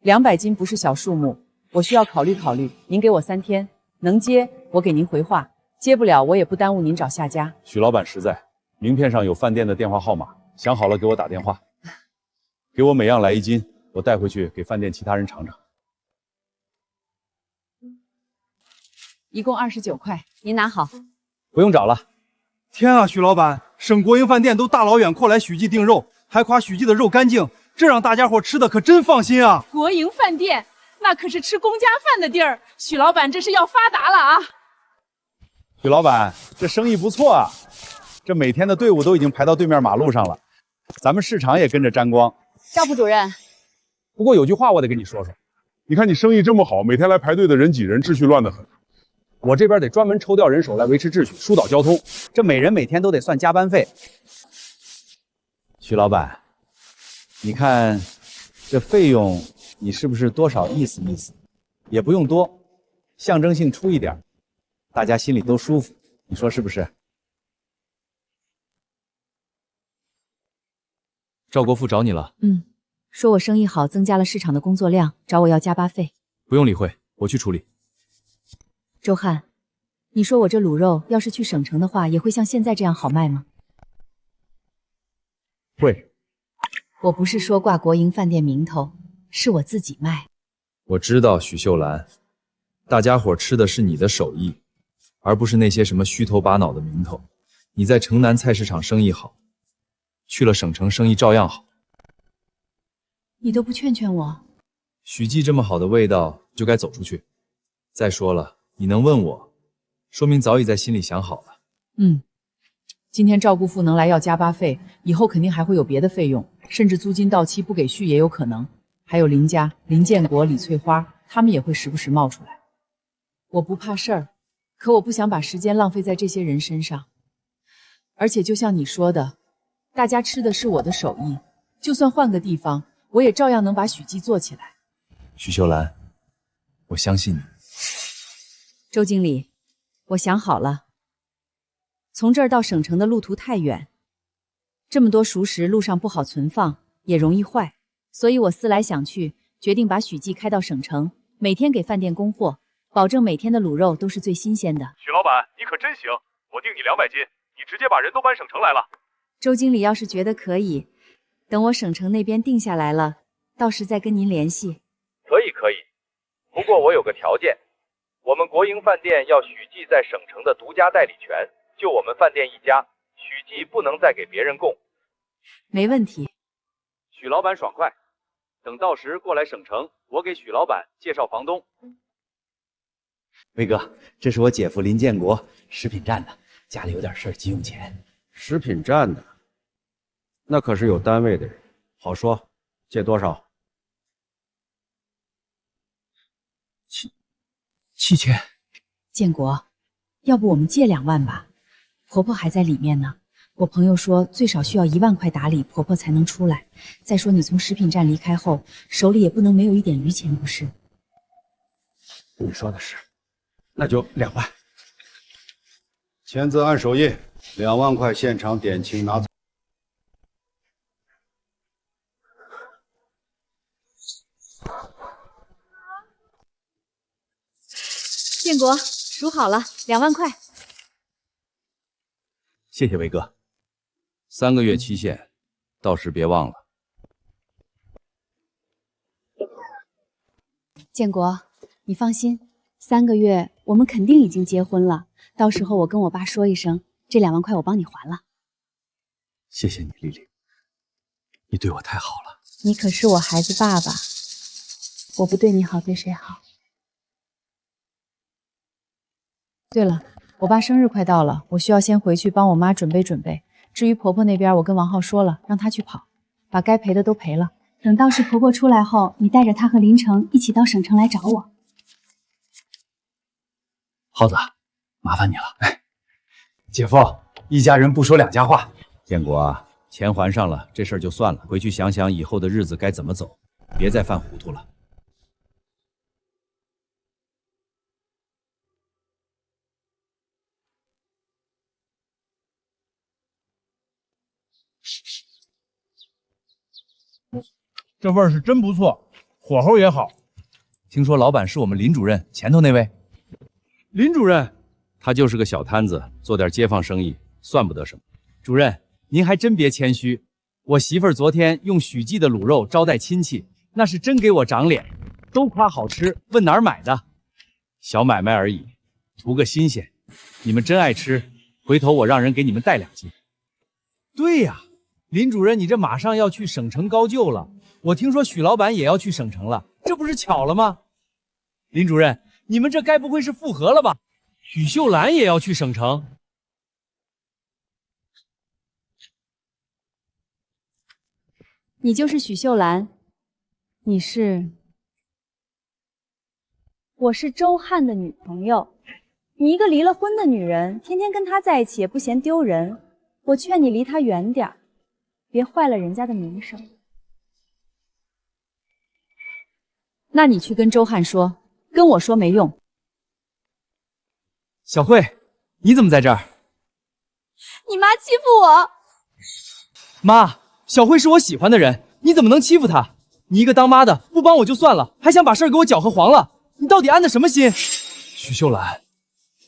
，200斤不是小数目，我需要考虑考虑。您给我3天，能接我给您回话，接不了我也不耽误您找下家。许老板实在，名片上有饭店的电话号码，想好了给我打电话。给我每样来1斤，我带回去给饭店其他人尝尝。一共29块，您拿好。不用找了。天啊，许老板，省国营饭店都大老远过来许记订肉，还夸许记的肉干净，这让大家伙吃的可真放心啊！国营饭店那可是吃公家饭的地儿，许老板这是要发达了啊！许老板，这生意不错啊，这每天的队伍都已经排到对面马路上了，咱们市场也跟着沾光。赵副主任，不过有句话我得跟你说说，你看你生意这么好，每天来排队的人挤人，秩序乱得很。我这边得专门抽调人手来维持秩序，疏导交通，这每人每天都得算加班费。徐老板，你看这费用，你是不是多少意思意思？也不用多，象征性出一点，大家心里都舒服，你说是不是？赵国富找你了。说我生意好，增加了市场的工作量，找我要加班费。不用理会，我去处理。周汉，你说我这卤肉要是去省城的话，也会像现在这样好卖吗？会。我不是说挂国营饭店名头，是我自己卖。我知道许秀兰，大家伙吃的是你的手艺，而不是那些什么虚头巴脑的名头。你在城南菜市场生意好，去了省城生意照样好。你都不劝劝我？许记这么好的味道，就该走出去。再说了，你能问我，说明早已在心里想好了。今天赵姑父能来要加班费，以后肯定还会有别的费用，甚至租金到期不给续也有可能。还有林家、林建国、李翠花，他们也会时不时冒出来。我不怕事儿，可我不想把时间浪费在这些人身上。而且就像你说的，大家吃的是我的手艺，就算换个地方，我也照样能把许记做起来。许秀兰，我相信你。周经理，我想好了，从这儿到省城的路途太远，这么多熟食路上不好存放，也容易坏，所以我思来想去，决定把许记开到省城，每天给饭店供货，保证每天的卤肉都是最新鲜的。许老板，你可真行，我定你200斤，你直接把人都搬省城来了。周经理要是觉得可以，等我省城那边定下来了，到时再跟您联系。可以，不过我有个条件，我们国营饭店要许记在省城的独家代理权，就我们饭店一家，许记不能再给别人供。没问题。许老板爽快，等到时过来省城，我给许老板介绍房东。威哥，这是我姐夫林建国，食品站的，家里有点事儿，急用钱。食品站的，那可是有单位的人，好说，借多少？7000。建国，要不我们借2万吧？婆婆还在里面呢。我朋友说最少需要1万块打理，婆婆才能出来。再说你从食品站离开后，手里也不能没有一点余钱，不是？你说的是，那就2万。签字按手印，2万块现场点清拿走。建国，数好了，2万块。谢谢威哥，3个月期限，到时别忘了。建国，你放心，3个月我们肯定已经结婚了。到时候我跟我爸说一声，这2万块我帮你还了。谢谢你，丽丽，你对我太好了。你可是我孩子爸爸，我不对你好，对谁好？对了，我爸生日快到了，我需要先回去帮我妈准备准备。至于婆婆那边，我跟王浩说了，让她去跑，把该赔的都赔了。等到时婆婆出来后，你带着她和林城一起到省城来找我。浩子，麻烦你了。哎，姐夫，一家人不说两家话。建国啊，钱还上了，这事儿就算了，回去想想以后的日子该怎么走，别再犯糊涂了。这味儿是真不错，火候也好。听说老板是我们林主任前头那位。林主任，他就是个小摊子，做点街坊生意，算不得什么。主任，您还真别谦虚，我媳妇儿昨天用许记的卤肉招待亲戚，那是真给我长脸，都夸好吃，问哪儿买的。小买卖而已，图个新鲜。你们真爱吃，回头我让人给你们带2斤。对呀，林主任，你这马上要去省城高就了，我听说许老板也要去省城了，这不是巧了吗？林主任，你们这该不会是复合了吧？许秀兰也要去省城。你就是许秀兰，你是？我是周汉的女朋友。你一个离了婚的女人，天天跟他在一起也不嫌丢人。我劝你离他远点儿，别坏了人家的名声。那你去跟周汉说，跟我说没用。小慧，你怎么在这儿？你妈欺负我。妈，小慧是我喜欢的人，你怎么能欺负她？你一个当妈的不帮我就算了，还想把事儿给我搅和黄了，你到底安的什么心？许秀兰，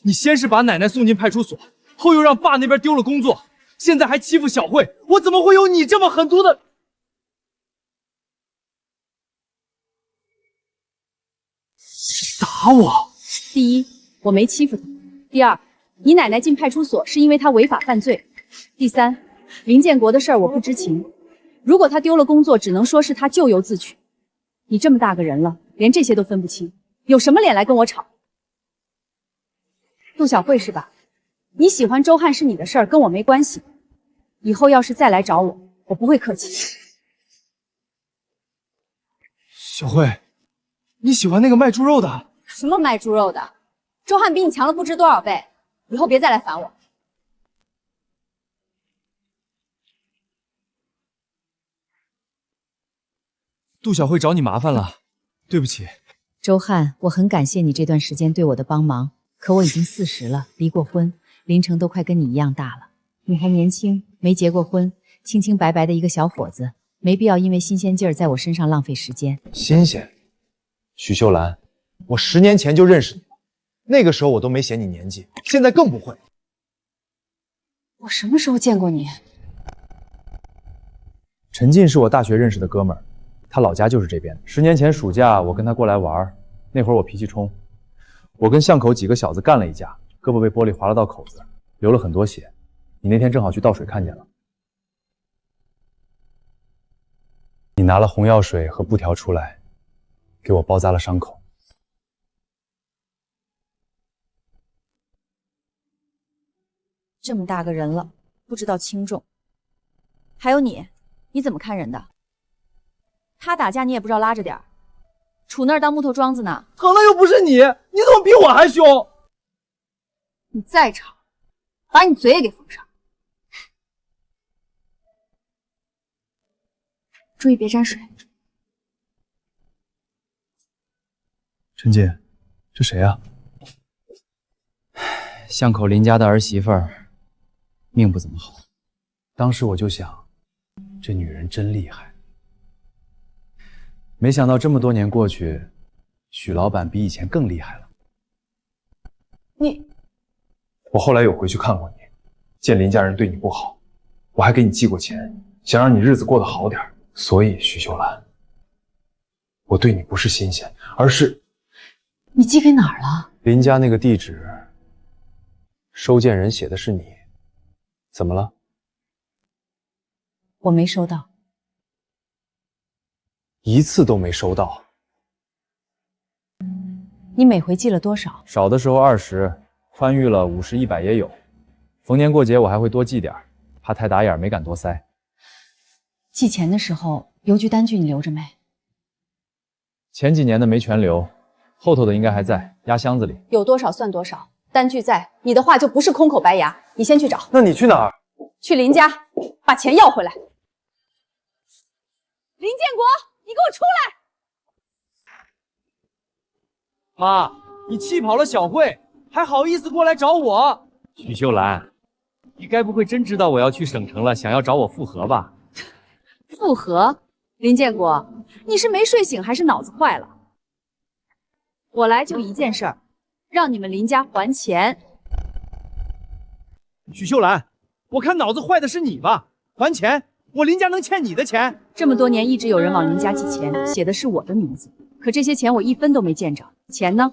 你先是把奶奶送进派出所，后又让爸那边丢了工作，现在还欺负小慧，我怎么会有你这么狠毒的？打我！第一，我没欺负他；第二，你奶奶进派出所是因为她违法犯罪；第三，林建国的事儿我不知情。如果他丢了工作，只能说是他咎由自取。你这么大个人了，连这些都分不清，有什么脸来跟我吵？杜小慧是吧？你喜欢周汉是你的事儿，跟我没关系。以后要是再来找我，我不会客气。小慧，你喜欢那个卖猪肉的？什么卖猪肉的？周汉比你强了不知多少倍，以后别再来烦我。杜小慧找你麻烦了，对不起。周汉，我很感谢你这段时间对我的帮忙，可我已经40了，离过婚，林成都快跟你一样大了，你还年轻，没结过婚，清清白白的一个小伙子，没必要因为新鲜劲儿在我身上浪费时间。新鲜，许秀兰，我10年前就认识你了，那个时候我都没嫌你年纪，现在更不会。我什么时候见过你？陈进是我大学认识的哥们儿，他老家就是这边。10年前暑假我跟他过来玩，那会儿我脾气冲，我跟巷口几个小子干了一架，胳膊被玻璃划了道口子，流了很多血。你那天正好去倒水看见了，你拿了红药水和布条出来，给我包扎了伤口。这么大个人了，不知道轻重。还有你怎么看人的？他打架你也不知道拉着点儿，杵那儿当木头桩子呢。疼的又不是你，你怎么比我还凶？你再吵，把你嘴也给封上。注意别沾水。陈进，这谁啊？巷口林家的儿媳妇儿，命不怎么好。当时我就想，这女人真厉害。没想到这么多年过去，许老板比以前更厉害了。我后来有回去看过你，见林家人对你不好，我还给你寄过钱，想让你日子过得好点。所以许秀兰，我对你不是新鲜，而是……你寄给哪儿了？林家那个地址，收件人写的是你，怎么了？我没收到，一次都没收到。你每回寄了多少？少的时候20，宽裕了50、100也有。逢年过节我还会多寄点，怕太打眼没敢多塞。寄钱的时候，邮局单据你留着没？前几年的没全留，后头的应该还在，压箱子里。有多少算多少，单据在，你的话就不是空口白牙。你先去找。那你去哪儿？去林家，把钱要回来。林建国，你给我出来！妈，你气跑了小慧，还好意思过来找我？许秀兰，你该不会真知道我要去省城了，想要找我复合吧？复合？林建国，你是没睡醒还是脑子坏了？我来就一件事儿，让你们林家还钱。许秀兰，我看脑子坏的是你吧？还钱？我林家能欠你的钱？这么多年一直有人往林家寄钱，写的是我的名字，可这些钱我一分都没见着。钱呢？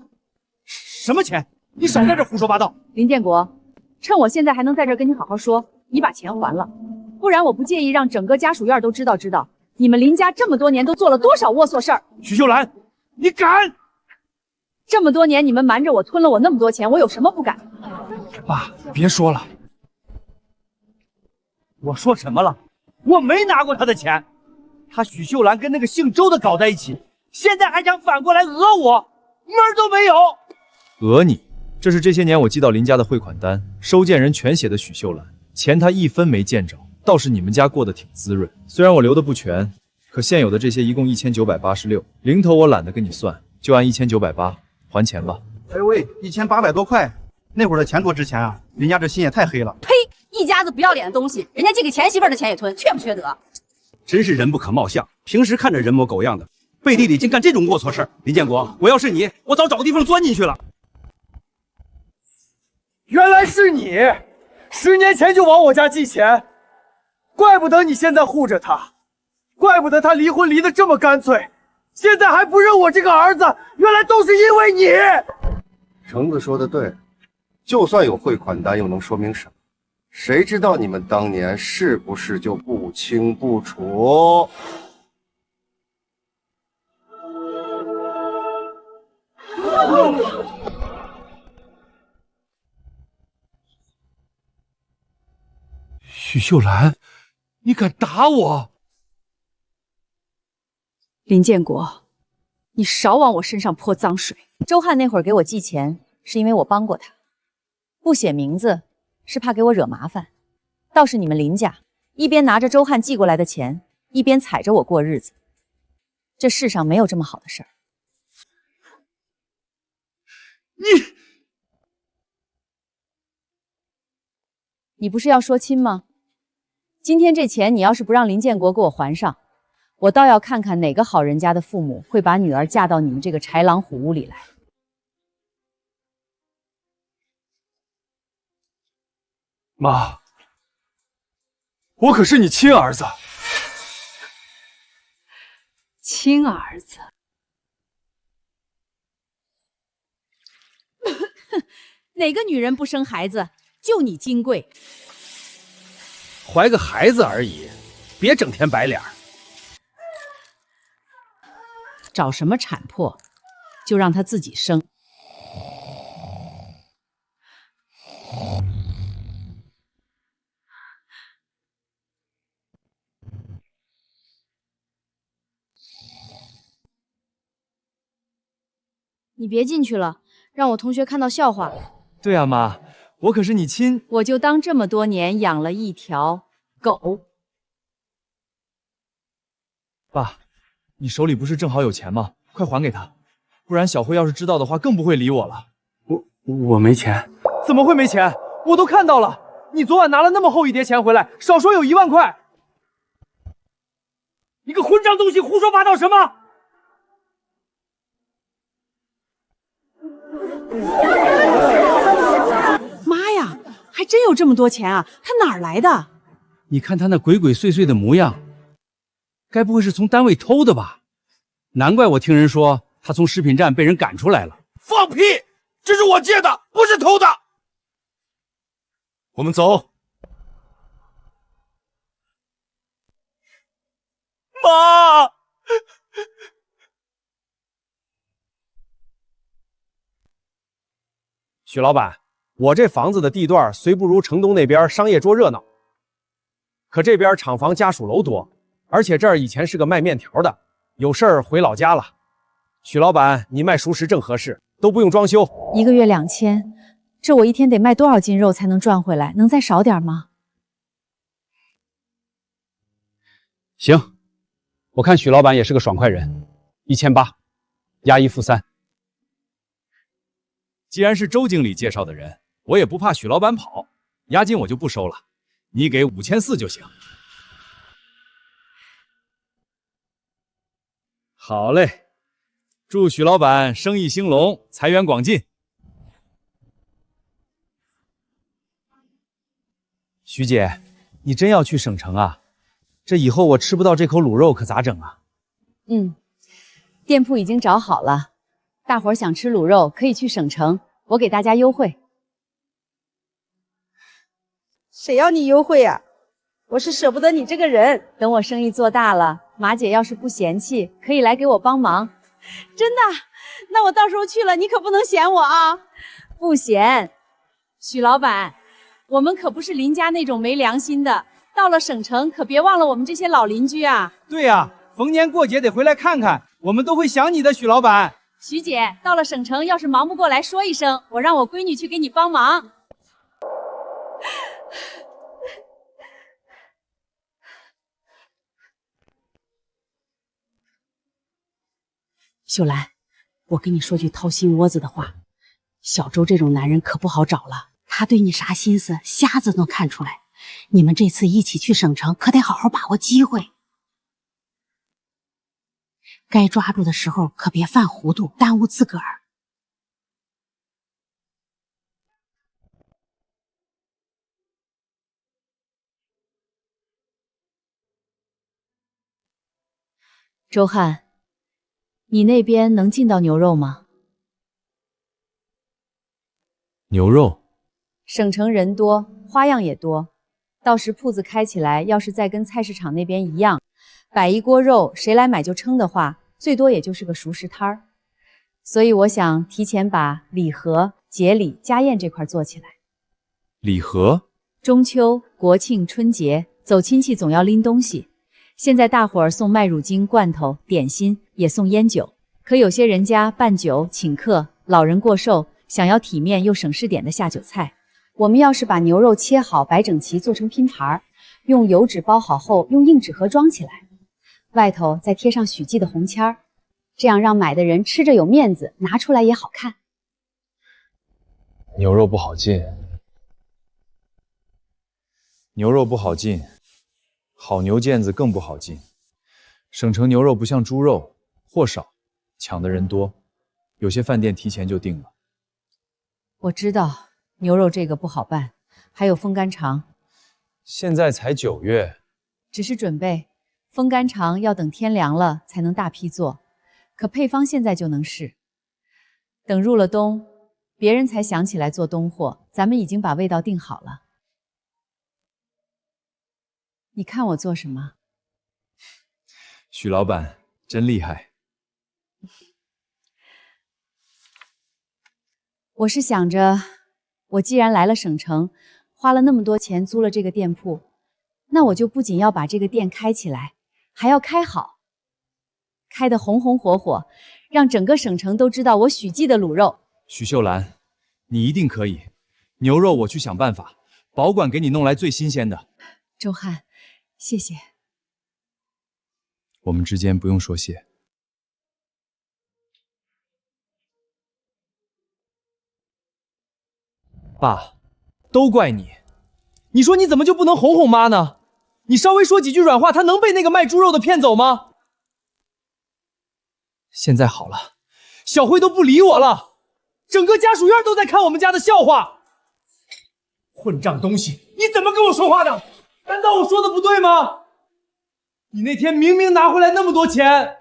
什么钱？你少在这胡说八道！林建国，趁我现在还能在这跟你好好说，你把钱还了，不然我不介意让整个家属院都知道你们林家这么多年都做了多少龌龊事儿。许秀兰，你敢！这么多年你们瞒着我吞了我那么多钱，我有什么不敢？爸，别说了。我说什么了？我没拿过他的钱。他许秀兰跟那个姓周的搞在一起，现在还想反过来讹我，门儿都没有。讹你？这是这些年我寄到林家的汇款单，收件人全写的许秀兰，钱他一分没见着，倒是你们家过得挺滋润。虽然我留的不全，可现有的这些一共1986，零头我懒得跟你算，就按1980还钱吧。哎呦喂，1800多块，那会儿的钱多值钱啊！人家这心也太黑了。呸！一家子不要脸的东西，人家寄给前媳妇儿的钱也吞，缺不缺德？真是人不可貌相，平时看着人模狗样的，背地里竟干这种龌龊事儿。林建国，我要是你，我早找个地方钻进去了。原来是你，10年前就往我家寄钱，怪不得你现在护着他，怪不得他离婚离得这么干脆，现在还不认我这个儿子，原来都是因为你。橙子说的对，就算有汇款单，又能说明什么？谁知道你们当年是不是就不清不楚？许秀兰，你敢打我？林建国，你少往我身上泼脏水。周汉那会儿给我寄钱，是因为我帮过他，不写名字是怕给我惹麻烦。倒是你们林家，一边拿着周汉寄过来的钱，一边踩着我过日子。这世上没有这么好的事儿。你不是要说亲吗？今天这钱你要是不让林建国给我还上，我倒要看看哪个好人家的父母会把女儿嫁到你们这个豺狼虎屋里来。妈，我可是你亲儿子。亲儿子。哪个女人不生孩子？就你金贵。怀个孩子而已，别整天摆脸。找什么产婆，就让她自己生。你别进去了，让我同学看到笑话。对啊，妈，我可是你亲。我就当这么多年养了一条狗。爸，你手里不是正好有钱吗？快还给他，不然小慧要是知道的话，更不会理我了。我没钱。怎么会没钱？我都看到了，你昨晚拿了那么厚一叠钱回来，少说有1万块。你个混账东西，胡说八道什么？妈呀，还真有这么多钱啊！他哪儿来的？你看他那鬼鬼祟祟的模样，该不会是从单位偷的吧？难怪我听人说他从食品站被人赶出来了。放屁！这是我借的，不是偷的。我们走。妈！许老板，我这房子的地段虽不如城东那边商业桌热闹，可这边厂房家属楼多，而且这儿以前是个卖面条的，有事儿回老家了。许老板，你卖熟食正合适，都不用装修。1个月2000，这我一天得卖多少斤肉才能赚回来？能再少点吗？行，我看许老板也是个爽快人，1800，押1付3。既然是周经理介绍的人，我也不怕许老板跑，押金我就不收了，你给5400就行。好嘞，祝许老板生意兴隆，财源广进。徐姐，你真要去省城啊？这以后我吃不到这口卤肉可咋整啊？店铺已经找好了，大伙儿想吃卤肉可以去省城，我给大家优惠。谁要你优惠呀？我是舍不得你这个人。等我生意做大了，马姐要是不嫌弃，可以来给我帮忙。真的？那我到时候去了，你可不能嫌我啊！不嫌。许老板，我们可不是林家那种没良心的，到了省城可别忘了我们这些老邻居啊。对呀，逢年过节得回来看看，我们都会想你的，许老板。徐姐，到了省城要是忙不过来说一声，我让我闺女去给你帮忙。秀兰，我跟你说句掏心窝子的话，小周这种男人可不好找了，他对你啥心思，瞎子能看出来。你们这次一起去省城，可得好好把握机会。该抓住的时候可别犯糊涂，耽误自个儿。周汉，你那边能进到牛肉吗？牛肉？省城人多，花样也多，到时铺子开起来，要是再跟菜市场那边一样，摆一锅肉，谁来买就称的话，最多也就是个熟食摊儿。所以我想提前把礼盒、节礼、家宴这块做起来。礼盒？中秋、国庆、春节走亲戚总要拎东西，现在大伙儿送麦乳精、罐头、点心，也送烟酒。可有些人家办酒、请客、老人过寿，想要体面又省事点的下酒菜。我们要是把牛肉切好摆整齐，做成拼盘，用油纸包好后，用硬纸盒装起来。外头再贴上许记的红签儿，这样让买的人吃着有面子，拿出来也好看。牛肉不好进，牛肉不好进，好牛腱子更不好进。省城牛肉不像猪肉，货少，抢的人多，有些饭店提前就订了。我知道牛肉这个不好办，还有风干肠，现在才9月，只是准备。风干肠要等天凉了才能大批做，可配方现在就能试。等入了冬，别人才想起来做冬货，咱们已经把味道定好了。你看我做什么？许老板真厉害。我是想着，我既然来了省城，花了那么多钱租了这个店铺，那我就不仅要把这个店开起来，还要开好，开得红红火火，让整个省城都知道我许记的卤肉。许秀兰，你一定可以。牛肉我去想办法，保管给你弄来最新鲜的。周汉，谢谢。我们之间不用说谢。爸，都怪你！你说你怎么就不能哄哄妈呢？你稍微说几句软话，她能被那个卖猪肉的骗走吗？现在好了，小辉都不理我了，整个家属院都在看我们家的笑话。混账东西，你怎么跟我说话的？难道我说的不对吗？你那天明明拿回来那么多钱，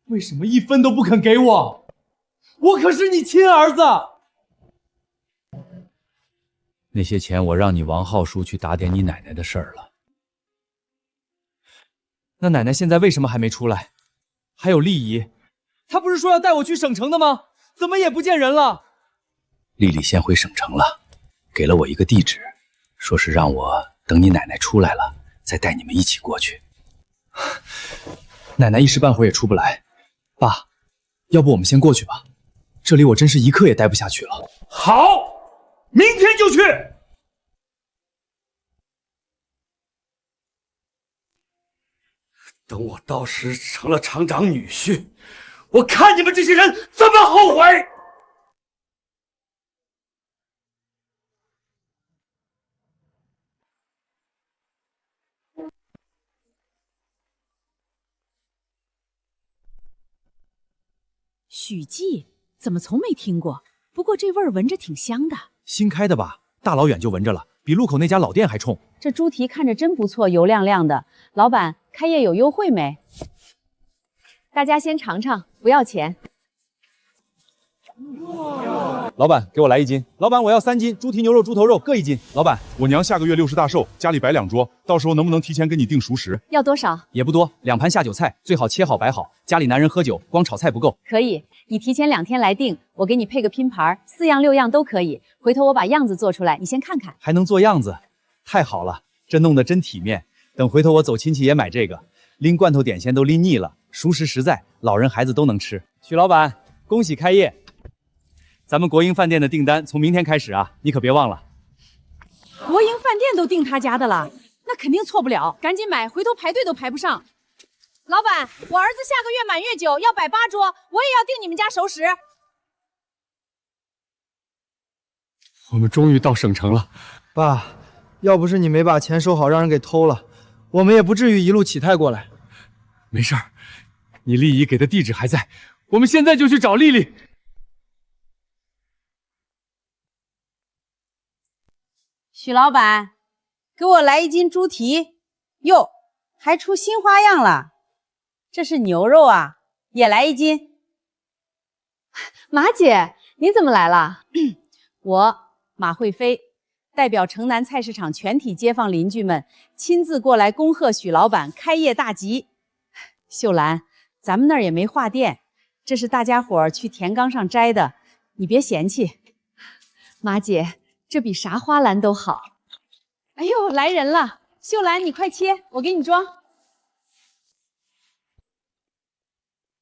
为什么一分都不肯给我？我可是你亲儿子。那些钱我让你王浩叔去打点你奶奶的事儿了。那奶奶现在为什么还没出来？还有丽姨，她不是说要带我去省城的吗？怎么也不见人了？丽丽先回省城了，给了我一个地址，说是让我等你奶奶出来了，再带你们一起过去。奶奶一时半会儿也出不来，爸，要不我们先过去吧？这里我真是一刻也待不下去了。好，明天就去。等我到时成了厂长女婿，我看你们这些人怎么后悔！许记怎么从没听过？不过这味儿闻着挺香的。新开的吧，大老远就闻着了，比路口那家老店还冲。这猪蹄看着真不错，油亮亮的。老板，开业有优惠没？大家先尝尝，不要钱。老板，给我来1斤。老板，我要3斤猪蹄、牛肉、猪头肉各1斤。老板，我娘下个月60大寿，家里摆2桌，到时候能不能提前给你订熟食？要多少？也不多，2盘下酒菜，最好切好摆好。家里男人喝酒，光炒菜不够。可以，你提前2天来订，我给你配个拼盘，4样6样都可以。回头我把样子做出来，你先看看。还能做样子，太好了，这弄得真体面。等回头我走亲戚也买这个，拎罐头点心都拎腻了，熟食实在，老人孩子都能吃。许老板，恭喜开业！咱们国营饭店的订单从明天开始啊，你可别忘了。国营饭店都订他家的了，那肯定错不了，赶紧买，回头排队都排不上。老板，我儿子下个月满月酒要摆8桌，我也要订你们家熟食。我们终于到省城了，爸，要不是你没把钱收好，让人给偷了，我们也不至于一路乞泰过来。没事儿，你丽姨给的地址还在，我们现在就去找丽丽。许老板，给我来1斤猪蹄，哟，还出新花样了，这是牛肉啊，也来1斤。马姐，你怎么来了？我马慧飞代表城南菜市场全体街坊邻居们，亲自过来恭贺许老板开业大吉。秀兰，咱们那儿也没画店，这是大家伙儿去田缸上摘的，你别嫌弃。马姐，这比啥花篮都好。哎呦，来人了！秀兰，你快切，我给你装。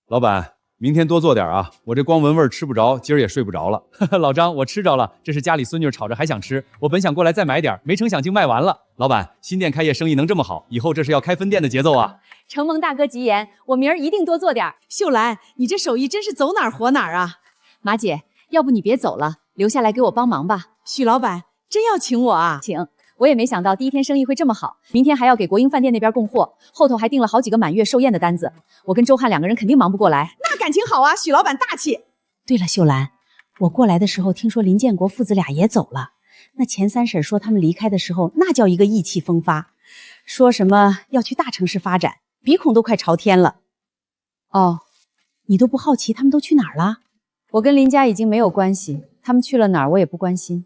老板，明天多做点啊！我这光闻味儿吃不着，今儿也睡不着了。老张，我吃着了，这是家里孙女炒着还想吃。我本想过来再买点，没成想竟卖完了。老板，新店开业生意能这么好，以后这是要开分店的节奏啊！承蒙大哥吉言，我明儿一定多做点。秀兰，你这手艺真是走哪儿活哪儿啊！马姐，要不你别走了，留下来给我帮忙吧。许老板真要请我啊？请。我也没想到第一天生意会这么好，明天还要给国营饭店那边供货，后头还订了好几个满月寿宴的单子，我跟周汉两个人肯定忙不过来。那感情好啊，许老板大气。对了，秀兰，我过来的时候听说林建国父子俩也走了。那钱三婶说他们离开的时候，那叫一个意气风发，说什么要去大城市发展，鼻孔都快朝天了。哦，你都不好奇他们都去哪儿了？我跟林家已经没有关系，他们去了哪儿我也不关心。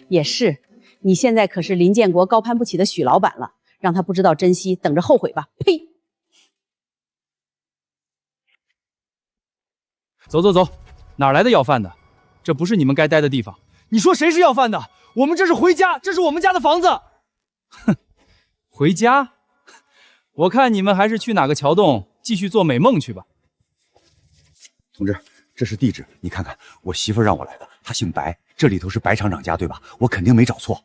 也是。你现在可是林建国高攀不起的许老板了，让他不知道珍惜，等着后悔吧！呸！走走走，哪来的要饭的？这不是你们该待的地方。你说谁是要饭的？我们这是回家，这是我们家的房子。哼，回家？我看你们还是去哪个桥洞继续做美梦去吧。同志，这是地址，你看看，我媳妇让我来的，她姓白，这里头是白厂长家对吧？我肯定没找错。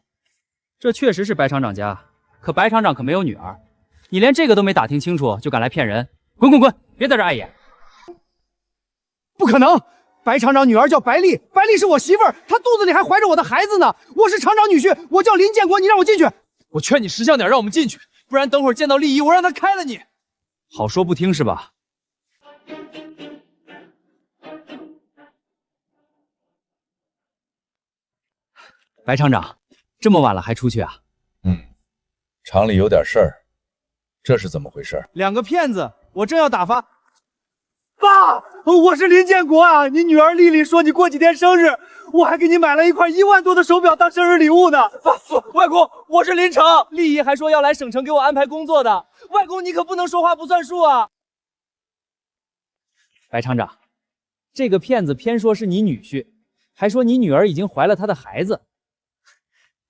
这确实是白厂长家，可白厂长可没有女儿，你连这个都没打听清楚就敢来骗人？滚滚滚，别在这碍眼！不可能，白厂长女儿叫白丽，白丽是我媳妇儿，她肚子里还怀着我的孩子呢。我是厂长女婿，我叫林建国，你让我进去。我劝你识相点，让我们进去，不然等会儿见到丽姨，我让她开了你。好说不听是吧？白厂长，这么晚了还出去啊？厂里有点事儿，这是怎么回事？两个骗子，我正要打发。爸，我是林建国啊！你女儿丽丽说你过几天生日，我还给你买了一块1万多的手表当生日礼物呢。外公，我是林成，丽姨还说要来省城给我安排工作的。外公，你可不能说话不算数啊！白厂长，这个骗子偏说是你女婿，还说你女儿已经怀了他的孩子。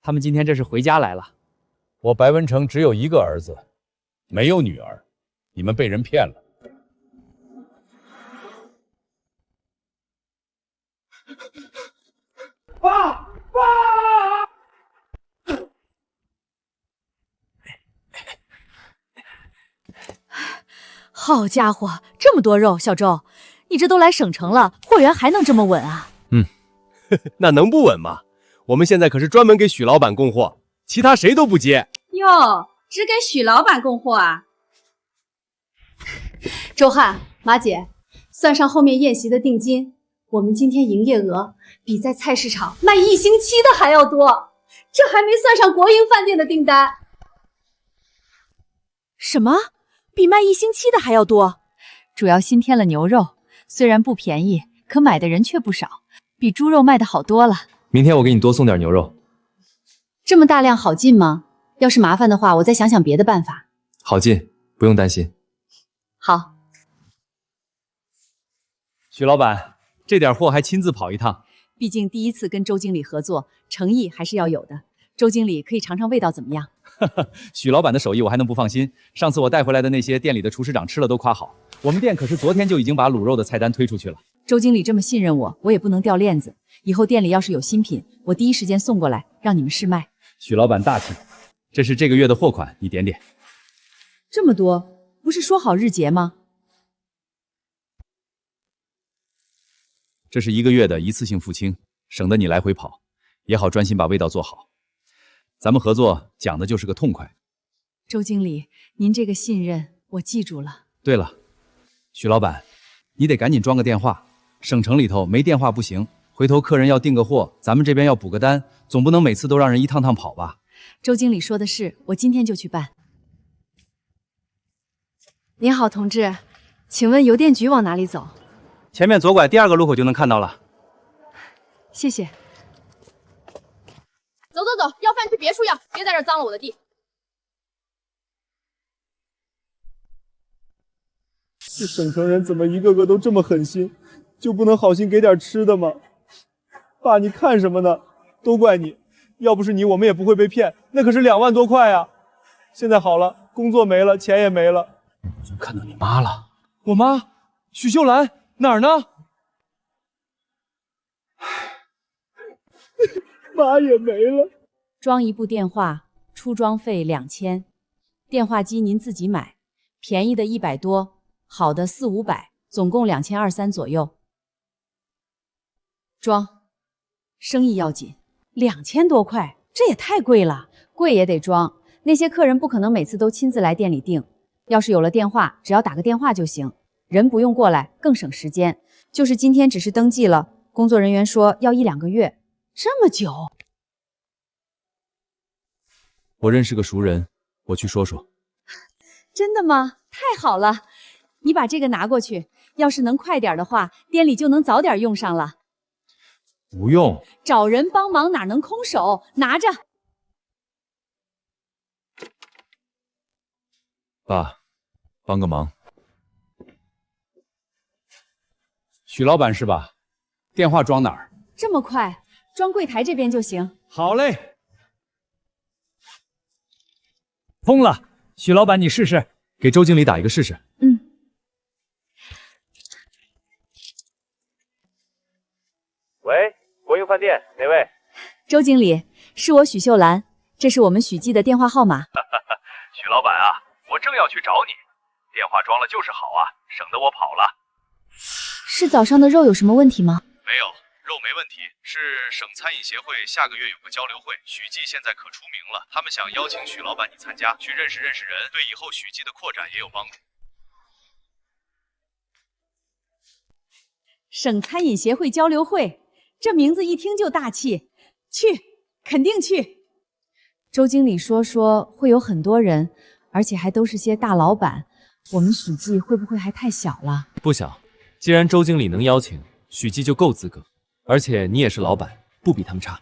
他们今天这是回家来了。我白文成只有一个儿子，没有女儿，你们被人骗了。爸，好家伙，这么多肉，小周，你这都来省城了，货源还能这么稳啊？那能不稳吗？我们现在可是专门给许老板供货，其他谁都不接。哟，只给许老板供货啊？周汉、马姐，算上后面宴席的定金，我们今天营业额比在菜市场卖1星期的还要多，这还没算上国营饭店的订单。什么？比卖1星期的还要多？主要新添了牛肉，虽然不便宜，可买的人却不少，比猪肉卖的好多了。明天我给你多送点牛肉。这么大量好进吗？要是麻烦的话，我再想想别的办法。好进，不用担心。好。许老板，这点货还亲自跑一趟，毕竟第一次跟周经理合作，诚意还是要有的。周经理可以尝尝味道怎么样？许老板的手艺我还能不放心？上次我带回来的那些店里的厨师长吃了都夸好。我们店可是昨天就已经把卤肉的菜单推出去了。周经理这么信任我，我也不能掉链子。以后店里要是有新品，我第一时间送过来，让你们试卖。许老板大气，这是这个月的货款，你点点。这么多，不是说好日结吗？这是1个月的一次性付清，省得你来回跑，也好专心把味道做好。咱们合作讲的就是个痛快。周经理，您这个信任我记住了。对了，许老板，你得赶紧装个电话，省城里头没电话不行。回头客人要订个货，咱们这边要补个单，总不能每次都让人一趟趟跑吧？周经理说的是，我今天就去办。您好，同志，请问邮电局往哪里走？前面左拐第2个路口就能看到了。谢谢。走走走，要饭去别处要，别在这儿脏了我的地。这省城人怎么一个个都这么狠心，就不能好心给点吃的吗？爸，你看什么呢？都怪你，要不是你，我们也不会被骗。那可是2万多块呀！现在好了，工作没了，钱也没了。我看到你妈了。我妈？许秀兰哪儿呢？妈也没了。装一部电话，出装费2000，电话机您自己买，便宜的100多，好的4、500，总共2200-2300左右。装，生意要紧，2000多块，这也太贵了。贵也得装，那些客人不可能每次都亲自来店里订。要是有了电话，只要打个电话就行，人不用过来，更省时间。就是今天只是登记了，工作人员说要1、2个月，这么久。我认识个熟人，我去说说。真的吗？太好了，你把这个拿过去，要是能快点的话，店里就能早点用上了。不用，找人帮忙哪能空手？拿着。爸，帮个忙。许老板是吧？电话装哪儿？这么快，装柜台这边就行。好嘞。通了，许老板你试试，给周经理打一个试试。嗯。喂，国营饭店哪位？周经理，是我许秀兰，这是我们许记的电话号码。许老板啊，我正要去找你，电话装了就是好啊，省得我跑了。是早上的肉有什么问题吗？没有，肉没问题，是省餐饮协会下个月有个交流会，许记现在可出名了，他们想邀请许老板你参加，去认识认识人，对以后许记的扩展也有帮助。省餐饮协会交流会，这名字一听就大气，去，肯定去。周经理说会有很多人，而且还都是些大老板，我们许记会不会还太小了？不小，既然周经理能邀请，许记就够资格，而且你也是老板，不比他们差。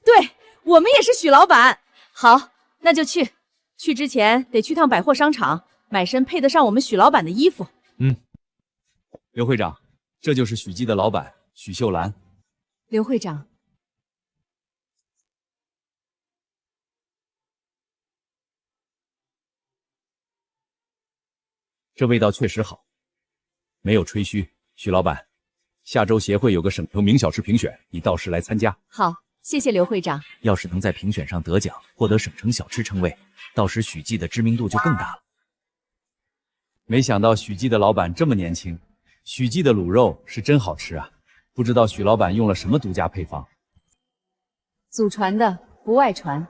对，我们也是许老板。好，那就去。去之前得去趟百货商场，买身配得上我们许老板的衣服。刘会长，这就是许记的老板许秀兰。刘会长，这味道确实好，没有吹嘘。许老板，下周协会有个省城名小吃评选，你到时来参加。好，谢谢刘会长。要是能在评选上得奖，获得省城小吃称谓，到时许记的知名度就更大了。没想到许记的老板这么年轻，许记的卤肉是真好吃啊！不知道许老板用了什么独家配方。祖传的，不外传。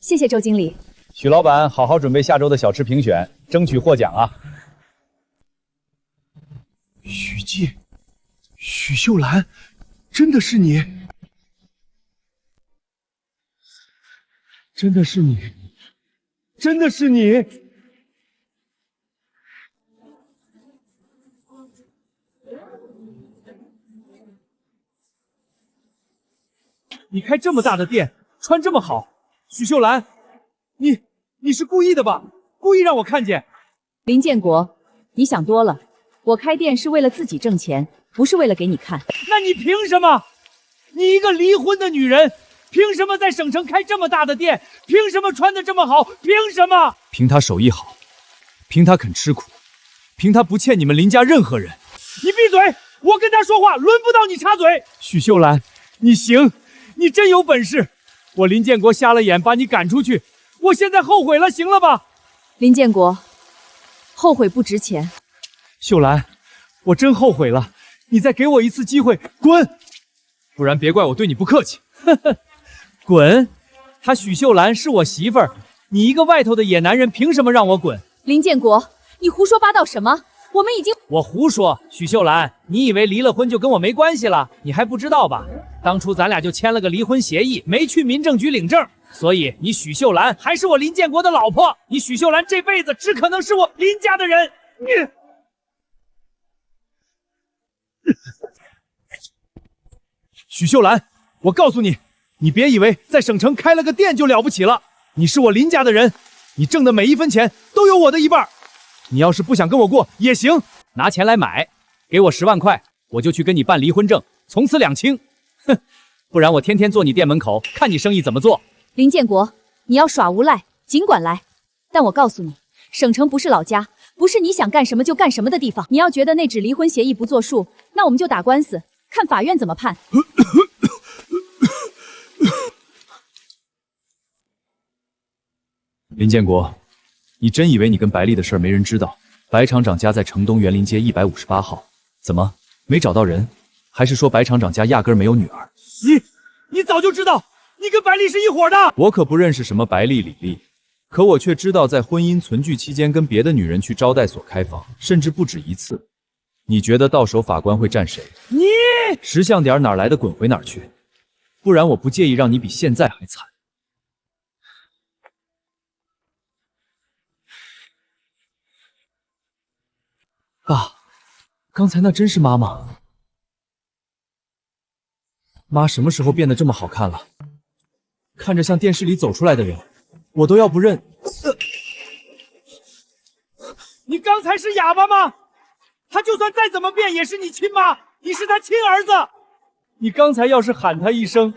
谢谢周经理。许老板，好好准备下周的小吃评选，争取获奖啊！许记，许秀兰，真的是你，真的是你，真的是你！你开这么大的店，穿这么好，许秀兰，你是故意的吧？故意让我看见？林建国，你想多了。我开店是为了自己挣钱，不是为了给你看。那你凭什么？你一个离婚的女人，凭什么在省城开这么大的店？凭什么穿得这么好？凭什么？凭他手艺好，凭他肯吃苦，凭他不欠你们林家任何人。你闭嘴！我跟他说话，轮不到你插嘴。许秀兰，你行，你真有本事。我林建国瞎了眼，把你赶出去，我现在后悔了，行了吧？林建国，后悔不值钱。秀兰，我真后悔了，你再给我一次机会，滚！不然别怪我对你不客气。呵呵，滚！她许秀兰是我媳妇儿，你一个外头的野男人，凭什么让我滚？林建国，你胡说八道什么？我们已经……我胡说，许秀兰，你以为离了婚就跟我没关系了？你还不知道吧？当初咱俩就签了个离婚协议，没去民政局领证，所以你许秀兰还是我林建国的老婆，你许秀兰这辈子只可能是我林家的人。许秀兰，我告诉你，你别以为在省城开了个店就了不起了，你是我林家的人，你挣的每一分钱都有我的一半。你要是不想跟我过也行，拿钱来买，给我10万块，我就去跟你办离婚证，从此两清。哼，不然我天天坐你店门口，看你生意怎么做。林建国，你要耍无赖，尽管来。但我告诉你，省城不是老家，不是你想干什么就干什么的地方。你要觉得那纸离婚协议不作数，那我们就打官司，看法院怎么判。林建国，你真以为你跟白丽的事儿没人知道？白厂长家在城东园林街158号，怎么没找到人？还是说白厂长家压根儿没有女儿？你早就知道，你跟白丽是一伙的。我可不认识什么白丽、李丽，可我却知道在婚姻存续期间跟别的女人去招待所开房，甚至不止一次。你觉得到手法官会站谁？你识相点，哪来的滚回哪儿去，不然我不介意让你比现在还惨。爸，刚才那真是妈吗？妈什么时候变得这么好看了？看着像电视里走出来的人，我都要不认。你刚才是哑巴吗？他就算再怎么变，也是你亲妈，你是他亲儿子。你刚才要是喊他一声，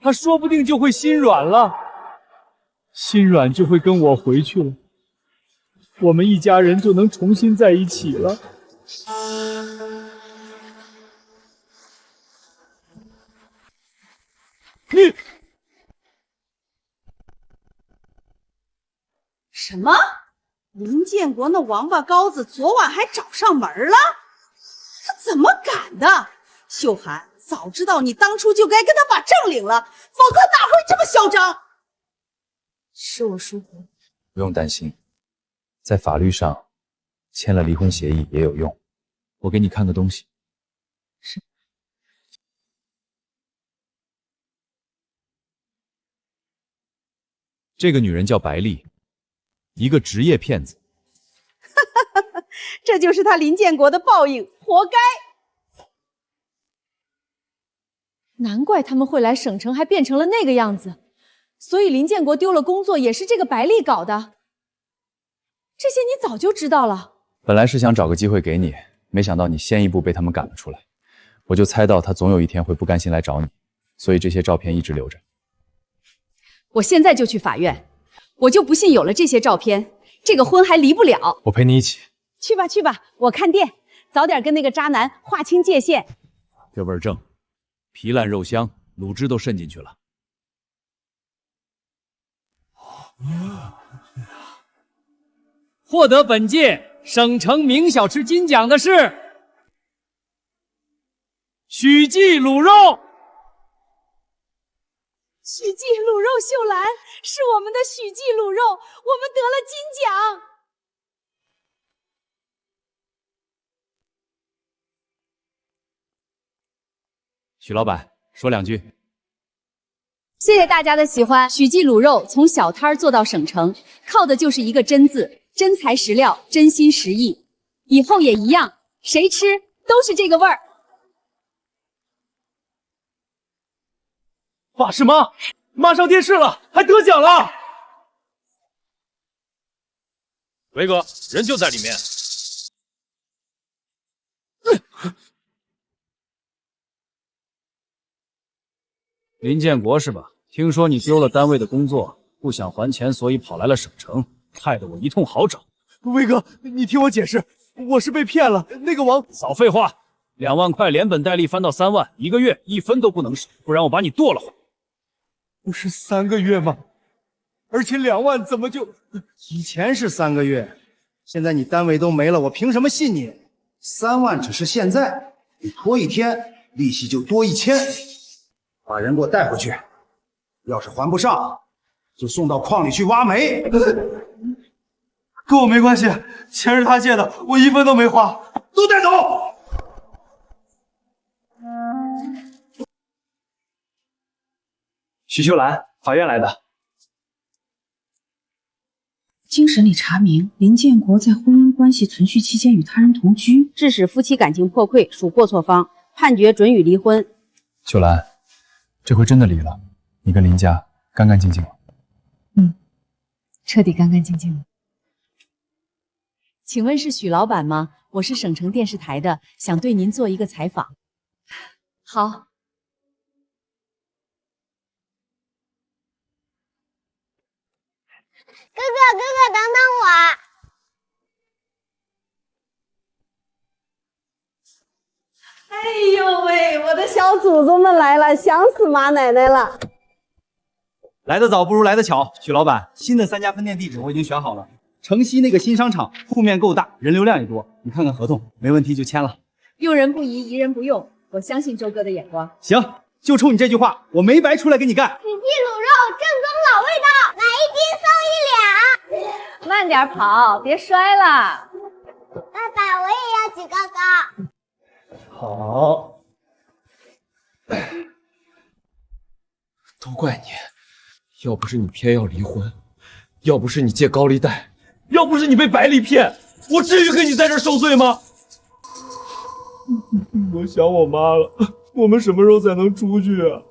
他说不定就会心软了，心软就会跟我回去了，我们一家人就能重新在一起了。你什么？林建国那王八羔子昨晚还找上门了？他怎么敢的？秀涵，早知道你当初就该跟他把证领了，否则哪会这么嚣张？是我疏忽。不用担心，在法律上签了离婚协议也有用。我给你看个东西。是。这个女人叫白丽，一个职业骗子。这就是他林建国的报应，活该。难怪他们会来省城，还变成了那个样子。所以林建国丢了工作，也是这个白丽搞的。这些你早就知道了。本来是想找个机会给你，没想到你先一步被他们赶了出来。我就猜到他总有一天会不甘心来找你，所以这些照片一直留着。我现在就去法院，我就不信有了这些照片，这个婚还离不了。我陪你一起。去吧去吧，我看店，早点跟那个渣男划清界限。这味儿正，皮烂肉香，卤汁都渗进去了。获得本届省城名小吃金奖的是许记卤肉。许记卤肉秀兰是我们的许记卤肉，我们得了金奖。许老板，说两句。谢谢大家的喜欢。许记卤肉从小摊做到省城，靠的就是一个真字，真材实料，真心实意。以后也一样，谁吃都是这个味儿。爸是妈，妈上电视了，还得奖了。雷哥，人就在里面。林建国是吧？听说你丢了单位的工作，不想还钱，所以跑来了省城，害得我一通好找。威哥，你听我解释，我是被骗了。那个王……少废话，2万块连本带利翻到3万，1个月1分都不能少，不然我把你剁了。不是3个月吗？而且2万怎么就……以前是3个月，现在你单位都没了，我凭什么信你？3万只是现在，你拖1天，利息就多1000。把人给我带回去，要是还不上，就送到矿里去挖煤。跟我没关系，钱是他借的，我1分都没花，都带走。许秀兰，法院来的。经审理查明，林建国在婚姻关系存续期间与他人同居，致使夫妻感情破溃，属过错方，判决准予离婚。秀兰，这回真的离了，你跟林家干干净净了。彻底干干净净了。请问是许老板吗？我是省城电视台的，想对您做一个采访。好。哥，等等我。哎呦喂，我的小祖宗们来了，想死马奶奶了。来得早不如来得巧，许老板，新的3家分店地址我已经选好了。城西那个新商场，铺面够大，人流量也多，你看看合同，没问题就签了。用人不疑，疑人不用，我相信周哥的眼光。行，就冲你这句话，我没白出来给你干。喜记卤肉，正宗老味道，买1斤送1两。慢点跑，别摔了。爸爸，我也要举高高。好，都怪你，要不是你偏要离婚，要不是你借高利贷，要不是你被百里骗，我至于跟你在这儿受罪吗？我想我妈了，我们什么时候才能出去啊？